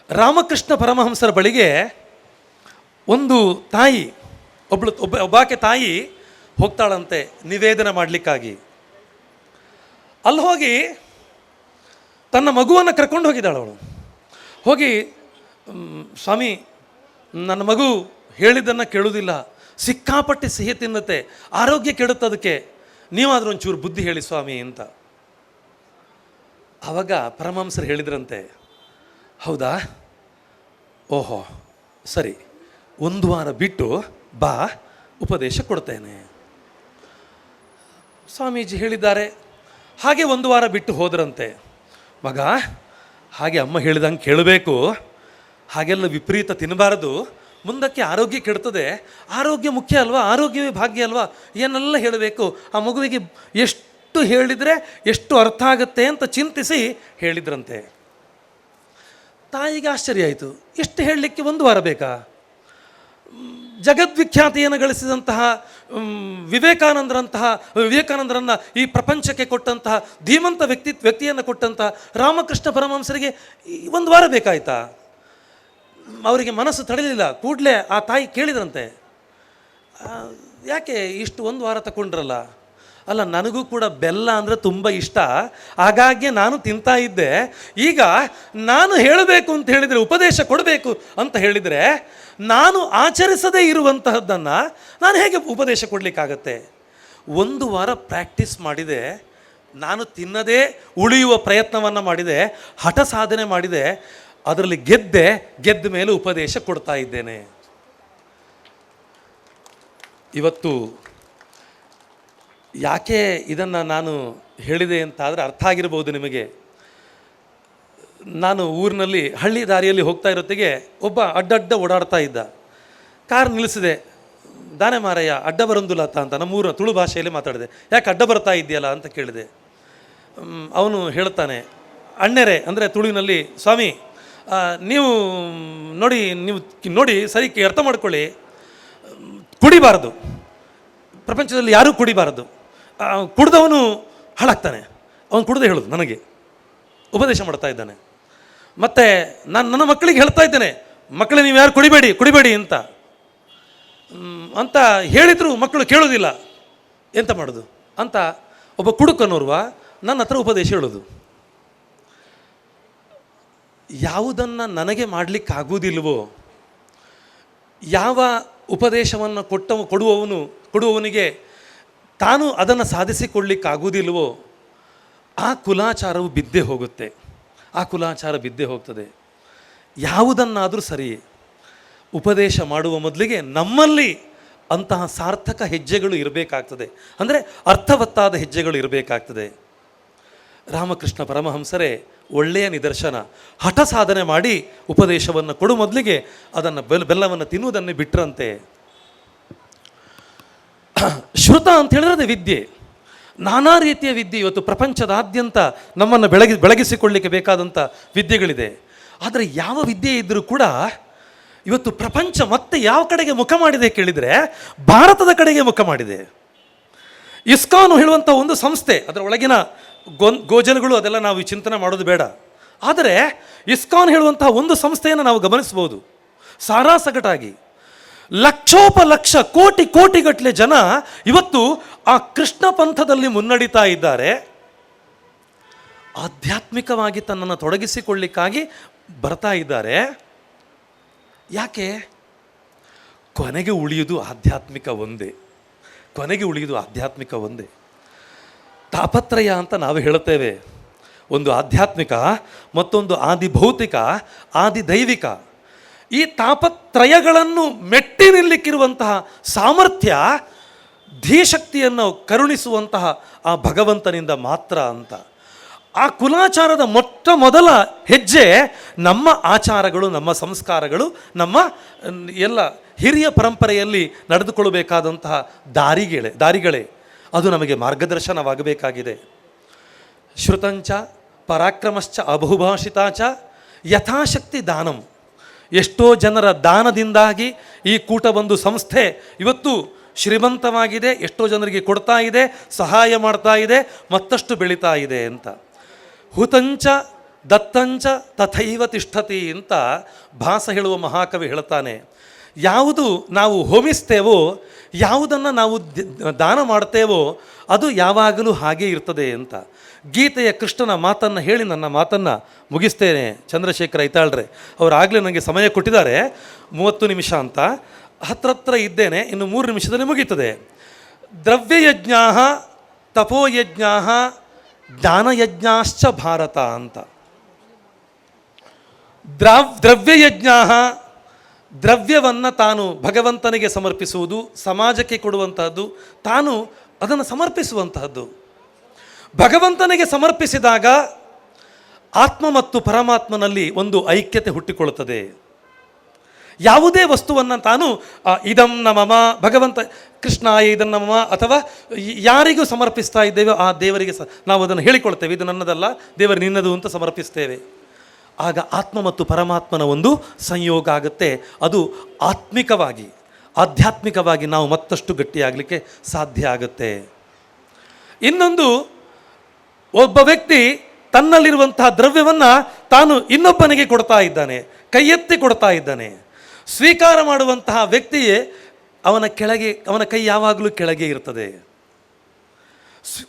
ರಾಮಕೃಷ್ಣ ಪರಮಹಂಸರ ಬಳಿಗೆ ಒಂದು ತಾಯಿ, ಒಬ್ಬಾಕೆ ತಾಯಿ ಹೋಗ್ತಾಳಂತೆ ನಿವೇದನೆ ಮಾಡಲಿಕ್ಕಾಗಿ. ಅಲ್ಲಿ ಹೋಗಿ ತನ್ನ ಮಗುವನ್ನು ಕರ್ಕೊಂಡು ಹೋಗಿದ್ದಾಳು ಅವಳು. ಹೋಗಿ, ಸ್ವಾಮಿ, ನನ್ನ ಮಗು ಹೇಳಿದ್ದನ್ನು ಕೇಳುವುದಿಲ್ಲ, ಸಿಕ್ಕಾಪಟ್ಟೆ ಸಿಹಿ ತಿನ್ನತ್ತೆ, ಆರೋಗ್ಯ ಕೆಡುತ್ತದಕ್ಕೆ, ನೀವಾದರೂ ಒಂಚೂರು ಬುದ್ಧಿ ಹೇಳಿ ಸ್ವಾಮಿ ಅಂತ. ಆವಾಗ ಪರಮಹಂಸರು ಹೇಳಿದ್ರಂತೆ, ಹೌದಾ, ಓಹೋ ಸರಿ, 1 ವಾರ ಬಿಟ್ಟು ಬಾ, ಉಪದೇಶ ಕೊಡ್ತೇನೆ. ಸ್ವಾಮೀಜಿ ಹೇಳಿದ್ದಾರೆ. ಹಾಗೆ 1 ವಾರ ಬಿಟ್ಟು ಹೋದ್ರಂತೆ. ಮಗ, ಹಾಗೆ ಅಮ್ಮ ಹೇಳಿದಂಗೆ ಕೇಳಬೇಕು, ಹಾಗೆಲ್ಲ ವಿಪರೀತ ತಿನ್ನಬಾರದು, ಮುಂದಕ್ಕೆ ಆರೋಗ್ಯ ಕೆಡ್ತದೆ, ಆರೋಗ್ಯ ಮುಖ್ಯ ಅಲ್ವಾ, ಆರೋಗ್ಯವೇ ಭಾಗ್ಯ ಅಲ್ವಾ, ಏನೆಲ್ಲ ಹೇಳಬೇಕು, ಆ ಮಗುವಿಗೆ ಎಷ್ಟು ಹೇಳಿದರೆ ಎಷ್ಟು ಅರ್ಥ ಆಗುತ್ತೆ ಅಂತ ಚಿಂತಿಸಿ ಹೇಳಿದ್ರಂತೆ. ತಾಯಿಗೆ ಆಶ್ಚರ್ಯ ಆಯಿತು, ಎಷ್ಟು ಹೇಳಲಿಕ್ಕೆ 1 ವಾರ ಬೇಕಾ? ಜಗದ್ವಿಖ್ಯಾತಿಯನ್ನು ಗಳಿಸಿದಂತಹ ವಿವೇಕಾನಂದರನ್ನು ಈ ಪ್ರಪಂಚಕ್ಕೆ ಕೊಟ್ಟಂತಹ ಧೀಮಂತ ವ್ಯಕ್ತಿಯನ್ನು ಕೊಟ್ಟಂತಹ ರಾಮಕೃಷ್ಣ ಪರಮಹಂಸರಿಗೆ 1 ವಾರ ಬೇಕಾಯ್ತಾ? ಅವರಿಗೆ ಮನಸ್ಸು ತಡೆಯಲಿಲ್ಲ. ಕೂಡಲೇ ಆ ತಾಯಿ ಕೇಳಿದ್ರಂತೆ, ಯಾಕೆ ಇಷ್ಟು 1 ವಾರ ತಗೊಂಡ್ರಲ್ಲ? ಅಲ್ಲ, ನನಗೂ ಕೂಡ ಬೆಲ್ಲ ಅಂದರೆ ತುಂಬ ಇಷ್ಟ, ಹಾಗಾಗಿ ನಾನು ತಿಂತಾ ಇದ್ದೆ. ಈಗ ನಾನು ಹೇಳಬೇಕು ಅಂತ ಹೇಳಿದರೆ, ಉಪದೇಶ ಕೊಡಬೇಕು ಅಂತ ಹೇಳಿದರೆ, ನಾನು ಆಚರಿಸದೇ ಇರುವಂತಹದ್ದನ್ನು ನಾನು ಹೇಗೆ ಉಪದೇಶ ಕೊಡಲಿಕ್ಕಾಗತ್ತೆ? 1 ವಾರ ಪ್ರಾಕ್ಟೀಸ್ ಮಾಡಿದೆ, ನಾನು ತಿನ್ನದೇ ಉಳಿಯುವ ಪ್ರಯತ್ನವನ್ನು ಮಾಡಿದೆ, ಹಠ ಸಾಧನೆ ಮಾಡಿದೆ, ಅದರಲ್ಲಿ ಗೆದ್ದ ಮೇಲೆ ಉಪದೇಶ ಕೊಡ್ತಾ ಇದ್ದೇನೆ. ಇವತ್ತು ಯಾಕೆ ಇದನ್ನು ನಾನು ಹೇಳಿದೆ ಅಂತಾದರೆ ಅರ್ಥ ಆಗಿರ್ಬೋದು ನಿಮಗೆ. ನಾನು ಊರಿನಲ್ಲಿ ಹಳ್ಳಿ ದಾರಿಯಲ್ಲಿ ಹೋಗ್ತಾ ಇರೋತ್ತಿಗೆ ಒಬ್ಬ ಅಡ್ಡಡ್ಡ ಓಡಾಡ್ತಾ ಇದ್ದ. ಕಾರ್ ನಿಲ್ಲಿಸಿದೆ. ದಾನೆ ಮಾರಯ್ಯ ಅಡ್ಡ ಬರಂದುಲತ್ತ ಅಂತ ನಮ್ಮೂರ ತುಳು ಭಾಷೆಯಲ್ಲಿ ಮಾತಾಡಿದೆ. ಯಾಕೆ ಅಡ್ಡ ಬರ್ತಾ ಇದೆಯಲ್ಲ ಅಂತ ಕೇಳಿದೆ. ಅವನು ಹೇಳ್ತಾನೆ, ಅಣ್ಣೆರೆ ಅಂದರೆ ತುಳುವಿನಲ್ಲಿ, ಸ್ವಾಮಿ ನೀವು ನೋಡಿ ಸರಿ ಅರ್ಥ ಮಾಡ್ಕೊಳ್ಳಿ, ಕುಡಿಬಾರದು, ಪ್ರಪಂಚದಲ್ಲಿ ಯಾರೂ ಕುಡಿಬಾರದು, ಕುಡ್ದವನು ಹಾಳಾಗ್ತಾನೆ. ಅವನು ಕುಡ್ದೆ ಹೇಳೋದು ನನಗೆ ಉಪದೇಶ ಮಾಡ್ತಾ ಇದ್ದಾನೆ. ಮತ್ತು ನಾನು ನನ್ನ ಮಕ್ಕಳಿಗೆ ಹೇಳ್ತಾ ಇದ್ದೇನೆ, ಮಕ್ಕಳೇ ನೀವು ಯಾರು ಕುಡಿಬೇಡಿ ಅಂತ ಹೇಳಿದ್ರು ಮಕ್ಕಳು ಕೇಳೋದಿಲ್ಲ, ಎಂತ ಮಾಡೋದು ಅಂತ ಒಬ್ಬ ಕುಡುಕನೋರ್ವ ನನ್ನ ಹತ್ರ ಉಪದೇಶ ಹೇಳೋದು. ಯಾವುದನ್ನು ನನಗೆ ಮಾಡಲಿಕ್ಕಾಗುವುದಿಲ್ವೋ, ಯಾವ ಉಪದೇಶವನ್ನು ಕೊಡುವವನಿಗೆ ತಾನು ಅದನ್ನು ಸಾಧಿಸಿಕೊಳ್ಳಿಕ್ಕಾಗುವುದಿಲ್ವೋ ಆ ಕುಲಾಚಾರವು ಬಿದ್ದೇ ಹೋಗುತ್ತೆ, ಆ ಕುಲಾಚಾರ ಬಿದ್ದೇ ಹೋಗ್ತದೆ. ಯಾವುದನ್ನಾದರೂ ಸರಿ ಉಪದೇಶ ಮಾಡುವ ಮೊದಲಿಗೆ ನಮ್ಮಲ್ಲಿ ಅಂತಹ ಸಾರ್ಥಕ ಹೆಜ್ಜೆಗಳು ಇರಬೇಕಾಗ್ತದೆ, ಅಂದರೆ ಅರ್ಥವತ್ತಾದ ಹೆಜ್ಜೆಗಳು ಇರಬೇಕಾಗ್ತದೆ. ರಾಮಕೃಷ್ಣ ಪರಮಹಂಸರೇ ಒಳ್ಳೆಯ ನಿದರ್ಶನ. ಹಠ ಸಾಧನೆ ಮಾಡಿ ಉಪದೇಶವನ್ನು ಕೊಡು ಮೊದಲಿಗೆ ಅದನ್ನು ಬೆಲ್ಲವನ್ನು ತಿನ್ನುವುದನ್ನೇ ಬಿಟ್ಟರಂತೆ. ಶ್ರುತ ಅಂತ ಹೇಳಿದ್ರೆ ಅದು ವಿದ್ಯೆ. ನಾನಾ ರೀತಿಯ ವಿದ್ಯೆ ಇವತ್ತು ಪ್ರಪಂಚದಾದ್ಯಂತ ನಮ್ಮನ್ನು ಬೆಳಗಿಸಿಕೊಳ್ಳಿಕ್ಕೆ ಬೇಕಾದಂಥ ವಿದ್ಯೆಗಳಿದೆ. ಆದರೆ ಯಾವ ವಿದ್ಯೆ ಇದ್ದರೂ ಕೂಡ ಇವತ್ತು ಪ್ರಪಂಚ ಮತ್ತೆ ಯಾವ ಕಡೆಗೆ ಮುಖ ಮಾಡಿದೆ ಕೇಳಿದರೆ ಭಾರತದ ಕಡೆಗೆ ಮುಖ ಮಾಡಿದೆ. ಇಸ್ಕಾನ್ ಹೇಳುವಂಥ ಒಂದು ಸಂಸ್ಥೆ, ಅದರ ಒಳಗಿನ ಗೋಜನಗಳು ಅದೆಲ್ಲ ನಾವು ಚಿಂತನೆ ಮಾಡೋದು ಬೇಡ. ಆದರೆ ಇಸ್ಕಾನ್ ಹೇಳುವಂತಹ ಒಂದು ಸಂಸ್ಥೆಯನ್ನು ನಾವು ಗಮನಿಸ್ಬೋದು. ಸಾರಾಸಗಟಾಗಿ ಲಕ್ಷೋಪಲಕ್ಷ ಕೋಟಿಗಟ್ಟಲೆ ಜನ ಇವತ್ತು ಆ ಕೃಷ್ಣ ಪಂಥದಲ್ಲಿ ಮುನ್ನಡೀತಾ ಇದ್ದಾರೆ. ಆಧ್ಯಾತ್ಮಿಕವಾಗಿ ತನ್ನನ್ನು ತೊಡಗಿಸಿಕೊಳ್ಳಿಕ್ಕಾಗಿ ಬರ್ತಾ ಇದ್ದಾರೆ. ಯಾಕೆ? ಕೊನೆಗೆ ಉಳಿಯುವುದು ಆಧ್ಯಾತ್ಮಿಕ ಒಂದೇ. ತಾಪತ್ರಯ ಅಂತ ನಾವು ಹೇಳುತ್ತೇವೆ. ಒಂದು ಆಧ್ಯಾತ್ಮಿಕ, ಮತ್ತೊಂದು ಆದಿ ಭೌತಿಕ, ಆದಿ ದೈವಿಕ. ಈ ತಾಪತ್ರಯಗಳನ್ನು ಮೆಟ್ಟಿ ನಿಲ್ಲಿಕ್ಕಿರುವಂತಹ ಸಾಮರ್ಥ್ಯ, ಧೀಶಕ್ತಿಯನ್ನು ಕರುಣಿಸುವಂತಹ ಆ ಭಗವಂತನಿಂದ ಮಾತ್ರ ಅಂತ. ಆ ಕುಲಾಚಾರದ ಮೊದಲ ಹೆಜ್ಜೆ ನಮ್ಮ ಆಚಾರಗಳು, ನಮ್ಮ ಸಂಸ್ಕಾರಗಳು, ನಮ್ಮ ಎಲ್ಲ ಹಿರಿಯ ಪರಂಪರೆಯಲ್ಲಿ ನಡೆದುಕೊಳ್ಳಬೇಕಾದಂತಹ ದಾರಿಗಳೇ ಅದು ನಮಗೆ ಮಾರ್ಗದರ್ಶನವಾಗಬೇಕಾಗಿದೆ. ಶ್ರುತಂಚ ಪರಾಕ್ರಮಶ್ಚ ಅಬಹುಭಾಷಿತಾಚ ಯಥಾಶಕ್ತಿ ದಾನಂ. ಎಷ್ಟೋ ಜನರ ದಾನದಿಂದಾಗಿ ಈ ಕೂಟಬಂಧು ಸಂಸ್ಥೆ ಇವತ್ತು ಶ್ರೀಮಂತವಾಗಿದೆ, ಎಷ್ಟೋ ಜನರಿಗೆ ಕೊಡ್ತಾ ಇದೆ, ಸಹಾಯ ಮಾಡ್ತಾ ಇದೆ, ಮತ್ತಷ್ಟು ಬೆಳೀತಾ ಇದೆ ಅಂತ. ಹುತಂಚ ದತ್ತಂಚ ತಥೈವ ತಿಷ್ಠತಿ ಅಂತ ಭಾಸ ಹೇಳುವ ಮಹಾಕವಿ ಹೇಳ್ತಾನೆ. ಯಾವುದು ನಾವು ಹೋಮಿಸ್ತೇವೋ, ಯಾವುದನ್ನು ನಾವು ದಾನ ಮಾಡ್ತೇವೋ ಅದು ಯಾವಾಗಲೂ ಹಾಗೇ ಇರ್ತದೆ ಅಂತ. ಗೀತೆಯ ಕೃಷ್ಣನ ಮಾತನ್ನು ಹೇಳಿ ನನ್ನ ಮಾತನ್ನು ಮುಗಿಸ್ತೇನೆ. ಚಂದ್ರಶೇಖರ ಐತಾಳ್ರೆ ಅವರು ಆಗಲೇ ನನಗೆ ಸಮಯ ಕೊಟ್ಟಿದ್ದಾರೆ 30 ನಿಮಿಷ ಅಂತ. ಹತ್ರ ಇದ್ದೇನೆ, ಇನ್ನು 3 ನಿಮಿಷದಲ್ಲಿ ಮುಗೀತದೆ. ದ್ರವ್ಯಯಜ್ಞ ತಪೋಯಜ್ಞ ಜ್ಞಾನಯಜ್ಞಾಶ್ಚ ಭಾರತ ಅಂತ. ದ್ರವ್ಯಯಜ್ಞ, ದ್ರವ್ಯವನ್ನು ತಾನು ಭಗವಂತನಿಗೆ ಸಮರ್ಪಿಸುವುದು, ಸಮಾಜಕ್ಕೆ ಕೊಡುವಂತಹದ್ದು, ತಾನು ಅದನ್ನು ಸಮರ್ಪಿಸುವಂತಹದ್ದು. ಭಗವಂತನಿಗೆ ಸಮರ್ಪಿಸಿದಾಗ ಆತ್ಮ ಮತ್ತು ಪರಮಾತ್ಮನಲ್ಲಿ ಒಂದು ಐಕ್ಯತೆ ಹುಟ್ಟಿಕೊಳ್ಳುತ್ತದೆ. ಯಾವುದೇ ವಸ್ತುವನ್ನು ತಾನು ಇದಂ ನಮಮ, ಭಗವಂತ ಕೃಷ್ಣಾಯ ಇದಂ ನಮಮ, ಅಥವಾ ಯಾರಿಗೂ ಸಮರ್ಪಿಸ್ತಾ ಇದ್ದೇವೆ ಆ ದೇವರಿಗೆ ನಾವು ಅದನ್ನು ಹೇಳಿಕೊಳ್ತೇವೆ, ಇದು ನನ್ನದಲ್ಲ ದೇವರು ನಿನ್ನದು ಅಂತ ಸಮರ್ಪಿಸ್ತೇವೆ. ಆಗ ಆತ್ಮ ಮತ್ತು ಪರಮಾತ್ಮನ ಒಂದು ಸಂಯೋಗ ಆಗುತ್ತೆ. ಅದು ಆಧ್ಯಾತ್ಮಿಕವಾಗಿ ನಾವು ಮತ್ತಷ್ಟು ಗಟ್ಟಿಯಾಗಲಿಕ್ಕೆ ಸಾಧ್ಯ ಆಗುತ್ತೆ. ಇನ್ನೊಂದು, ಒಬ್ಬ ವ್ಯಕ್ತಿ ತನ್ನಲ್ಲಿರುವಂತಹ ದ್ರವ್ಯವನ್ನು ತಾನು ಇನ್ನೊಬ್ಬನಿಗೆ ಕೊಡ್ತಾ ಇದ್ದಾನೆ, ಕೈ ಎತ್ತಿ ಕೊಡ್ತಾ ಇದ್ದಾನೆ. ಸ್ವೀಕಾರ ಮಾಡುವಂತಹ ವ್ಯಕ್ತಿಯೇ ಅವನ ಕೈ ಯಾವಾಗಲೂ ಕೆಳಗೆ ಇರ್ತದೆ,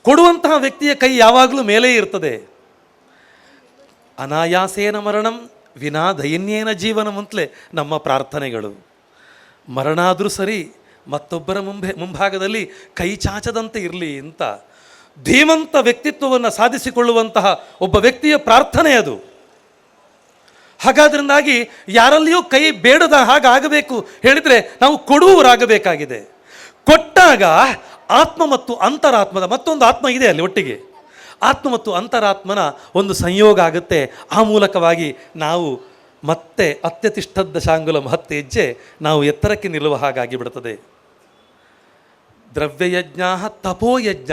ಕೊಡುವಂತಹ ವ್ಯಕ್ತಿಯ ಕೈ ಯಾವಾಗಲೂ ಮೇಲೆ ಇರ್ತದೆ. ಅನಾಯಾಸೇನ ಮರಣಂ ವಿನಾ ದೈನ್ಯೇನ ಜೀವನಂ ಅಂತಲೇ ನಮ್ಮ ಪ್ರಾರ್ಥನೆಗಳು. ಮರಣ ಆದರೂ ಸರಿ, ಮತ್ತೊಬ್ಬರ ಮುಂಭಾಗದಲ್ಲಿ ಕೈ ಚಾಚದಂತೆ ಇರಲಿ ಅಂತ ಧೀಮಂತ ವ್ಯಕ್ತಿತ್ವವನ್ನು ಸಾಧಿಸಿಕೊಳ್ಳುವಂತಹ ಒಬ್ಬ ವ್ಯಕ್ತಿಯ ಪ್ರಾರ್ಥನೆ ಅದು. ಹಾಗಾದ್ರಿಂದಾಗಿ ಯಾರಲ್ಲಿಯೂ ಕೈ ಬೇಡದ ಹಾಗಾಗಬೇಕು ಹೇಳಿದರೆ ನಾವು ಕೊಡುವವರಾಗಬೇಕಾಗಿದೆ. ಕೊಟ್ಟಾಗ ಆತ್ಮ ಮತ್ತು ಅಂತರಾತ್ಮದ ಮತ್ತೊಂದು ಆತ್ಮ ಇದೆ ಅಲ್ಲಿ ಒಟ್ಟಿಗೆ, ಆತ್ಮ ಮತ್ತು ಅಂತರಾತ್ಮನ ಒಂದು ಸಂಯೋಗ ಆಗುತ್ತೆ. ಆ ಮೂಲಕವಾಗಿ ನಾವು ಮತ್ತೆ ಅತ್ಯತಿಷ್ಠದ್ದ ಶಾಂಗುಲ ಮಹತ್ಯ ಹೆಜ್ಜೆ ನಾವು ಎತ್ತರಕ್ಕೆ ನಿಲ್ಲುವ ಹಾಗಾಗಿ ಬಿಡುತ್ತದೆ. ದ್ರವ್ಯಯಜ್ಞ ತಪೋಯಜ್ಞ.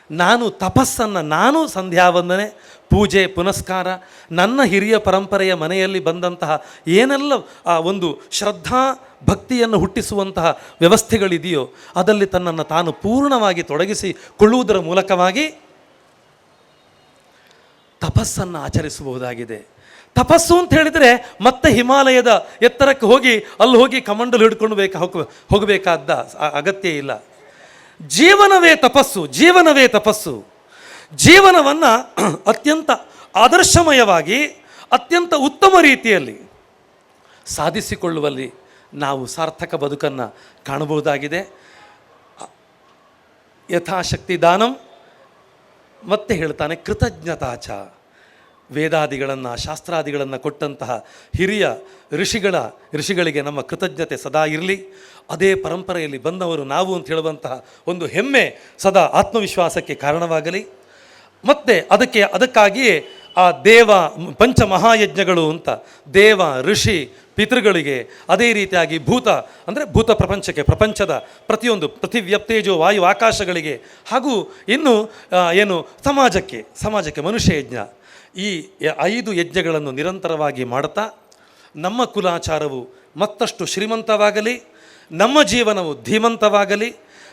ನಾನು ತಪಸ್ಸನ್ನು, ನಾನು ಸಂಧ್ಯಾವಂದನೆ, ಪೂಜೆ ಪುನಸ್ಕಾರ, ನನ್ನ ಹಿರಿಯ ಪರಂಪರೆಯ ಮನೆಯಲ್ಲಿ ಬಂದಂತಹ ಏನೆಲ್ಲ ಆ ಒಂದು ಶ್ರದ್ಧಾ ಭಕ್ತಿಯನ್ನು ಹುಟ್ಟಿಸುವಂತಹ ವ್ಯವಸ್ಥೆಗಳಿದೆಯೋ ಅದರಲ್ಲಿ ತನ್ನನ್ನು ತಾನು ಪೂರ್ಣವಾಗಿ ತೊಡಗಿಸಿಕೊಳ್ಳುವುದರ ಮೂಲಕವಾಗಿ ತಪಸ್ಸನ್ನು ಆಚರಿಸಬಹುದಾಗಿದೆ. ತಪಸ್ಸು ಅಂತ ಹೇಳಿದರೆ ಮತ್ತೆ ಹಿಮಾಲಯದ ಎತ್ತರಕ್ಕೆ ಹೋಗಿ ಅಲ್ಲಿ ಹೋಗಿ ಕಮಂಡಲು ಹಿಡ್ಕೊಂಡು ಹೋಗಬೇಕಾದ ಅಗತ್ಯ ಇಲ್ಲ. ಜೀವನವೇ ತಪಸ್ಸು, ಜೀವನವೇ ತಪಸ್ಸು. ಜೀವನವನ್ನು ಅತ್ಯಂತ ಆದರ್ಶಮಯವಾಗಿ, ಅತ್ಯಂತ ಉತ್ತಮ ರೀತಿಯಲ್ಲಿ ಸಾಧಿಸಿಕೊಳ್ಳುವಲ್ಲಿ ನಾವು ಸಾರ್ಥಕ ಬದುಕನ್ನು ಕಾಣಬಹುದಾಗಿದೆ. ಯಥಾಶಕ್ತಿ ದಾನಂ. ಮತ್ತೆ ಹೇಳ್ತಾನೆ ಕೃತಜ್ಞತಾಚ. ವೇದಾದಿಗಳನ್ನು, ಶಾಸ್ತ್ರಾದಿಗಳನ್ನು ಕೊಟ್ಟಂತಹ ಹಿರಿಯ ಋಷಿಗಳಿಗೆ ನಮ್ಮ ಕೃತಜ್ಞತೆ ಸದಾ ಇರಲಿ. ಅದೇ ಪರಂಪರೆಯಲ್ಲಿ ಬಂದವರು ನಾವು ಅಂತ ಹೇಳುವಂತಹ ಒಂದು ಹೆಮ್ಮೆ ಸದಾ ಆತ್ಮವಿಶ್ವಾಸಕ್ಕೆ ಕಾರಣವಾಗಲಿ. ಮತ್ತು ಅದಕ್ಕಾಗಿಯೇ ಆ ದೇವ ಪಂಚಮಹಾಯಜ್ಞಗಳು ಅಂತ ದೇವ ಋಷಿ ಪಿತೃಗಳಿಗೆ, ಅದೇ ರೀತಿಯಾಗಿ ಭೂತ ಪ್ರಪಂಚಕ್ಕೆ, ಪ್ರಪಂಚದ ಪ್ರತಿಯೊಂದು ಪೃಥಿವ್ಯಪ್ತೇಜೋ ವಾಯು ಆಕಾಶಗಳಿಗೆ, ಹಾಗೂ ಇನ್ನು ಸಮಾಜಕ್ಕೆ ಮನುಷ್ಯ ಯಜ್ಞ, ಈ 5 ಯಜ್ಞಗಳನ್ನು ನಿರಂತರವಾಗಿ ಮಾಡುತ್ತಾ ನಮ್ಮ ಕುಲಾಚಾರವು ಮತ್ತಷ್ಟು ಶ್ರೀಮಂತವಾಗಲಿ, ನಮ್ಮ ಜೀವನವು ಧೀಮಂತವಾಗಲಿ,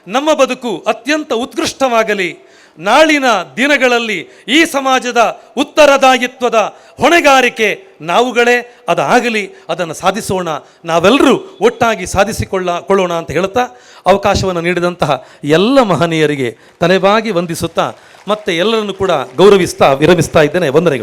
ನಮ್ಮ ಬದುಕು ಅತ್ಯಂತ ಉತ್ಕೃಷ್ಟವಾಗಲಿ. ನಾಳಿನ ದಿನಗಳಲ್ಲಿ ಈ ಸಮಾಜದ ಉತ್ತರದಾಯಿತ್ವದ ಹೊಣೆಗಾರಿಕೆ ನಾವುಗಳೇ ಅದಾಗಲಿ. ಅದನ್ನು ಸಾಧಿಸೋಣ, ನಾವೆಲ್ಲರೂ ಒಟ್ಟಾಗಿ ಸಾಧಿಸಿಕೊಳ್ಳೋಣ ಅಂತ ಹೇಳ್ತಾ ಅವಕಾಶವನ್ನು ನೀಡಿದಂತಹ ಎಲ್ಲ ಮಹನೀಯರಿಗೆ ತಲೆಬಾಗಿ ವಂದಿಸುತ್ತಾ ಮತ್ತೆ ಎಲ್ಲರನ್ನು ಕೂಡ ಗೌರವಿಸ್ತಾ ವಿರಮಿಸ್ತಾ ಇದ್ದೇನೆ. ವಂದನೆಗಳು.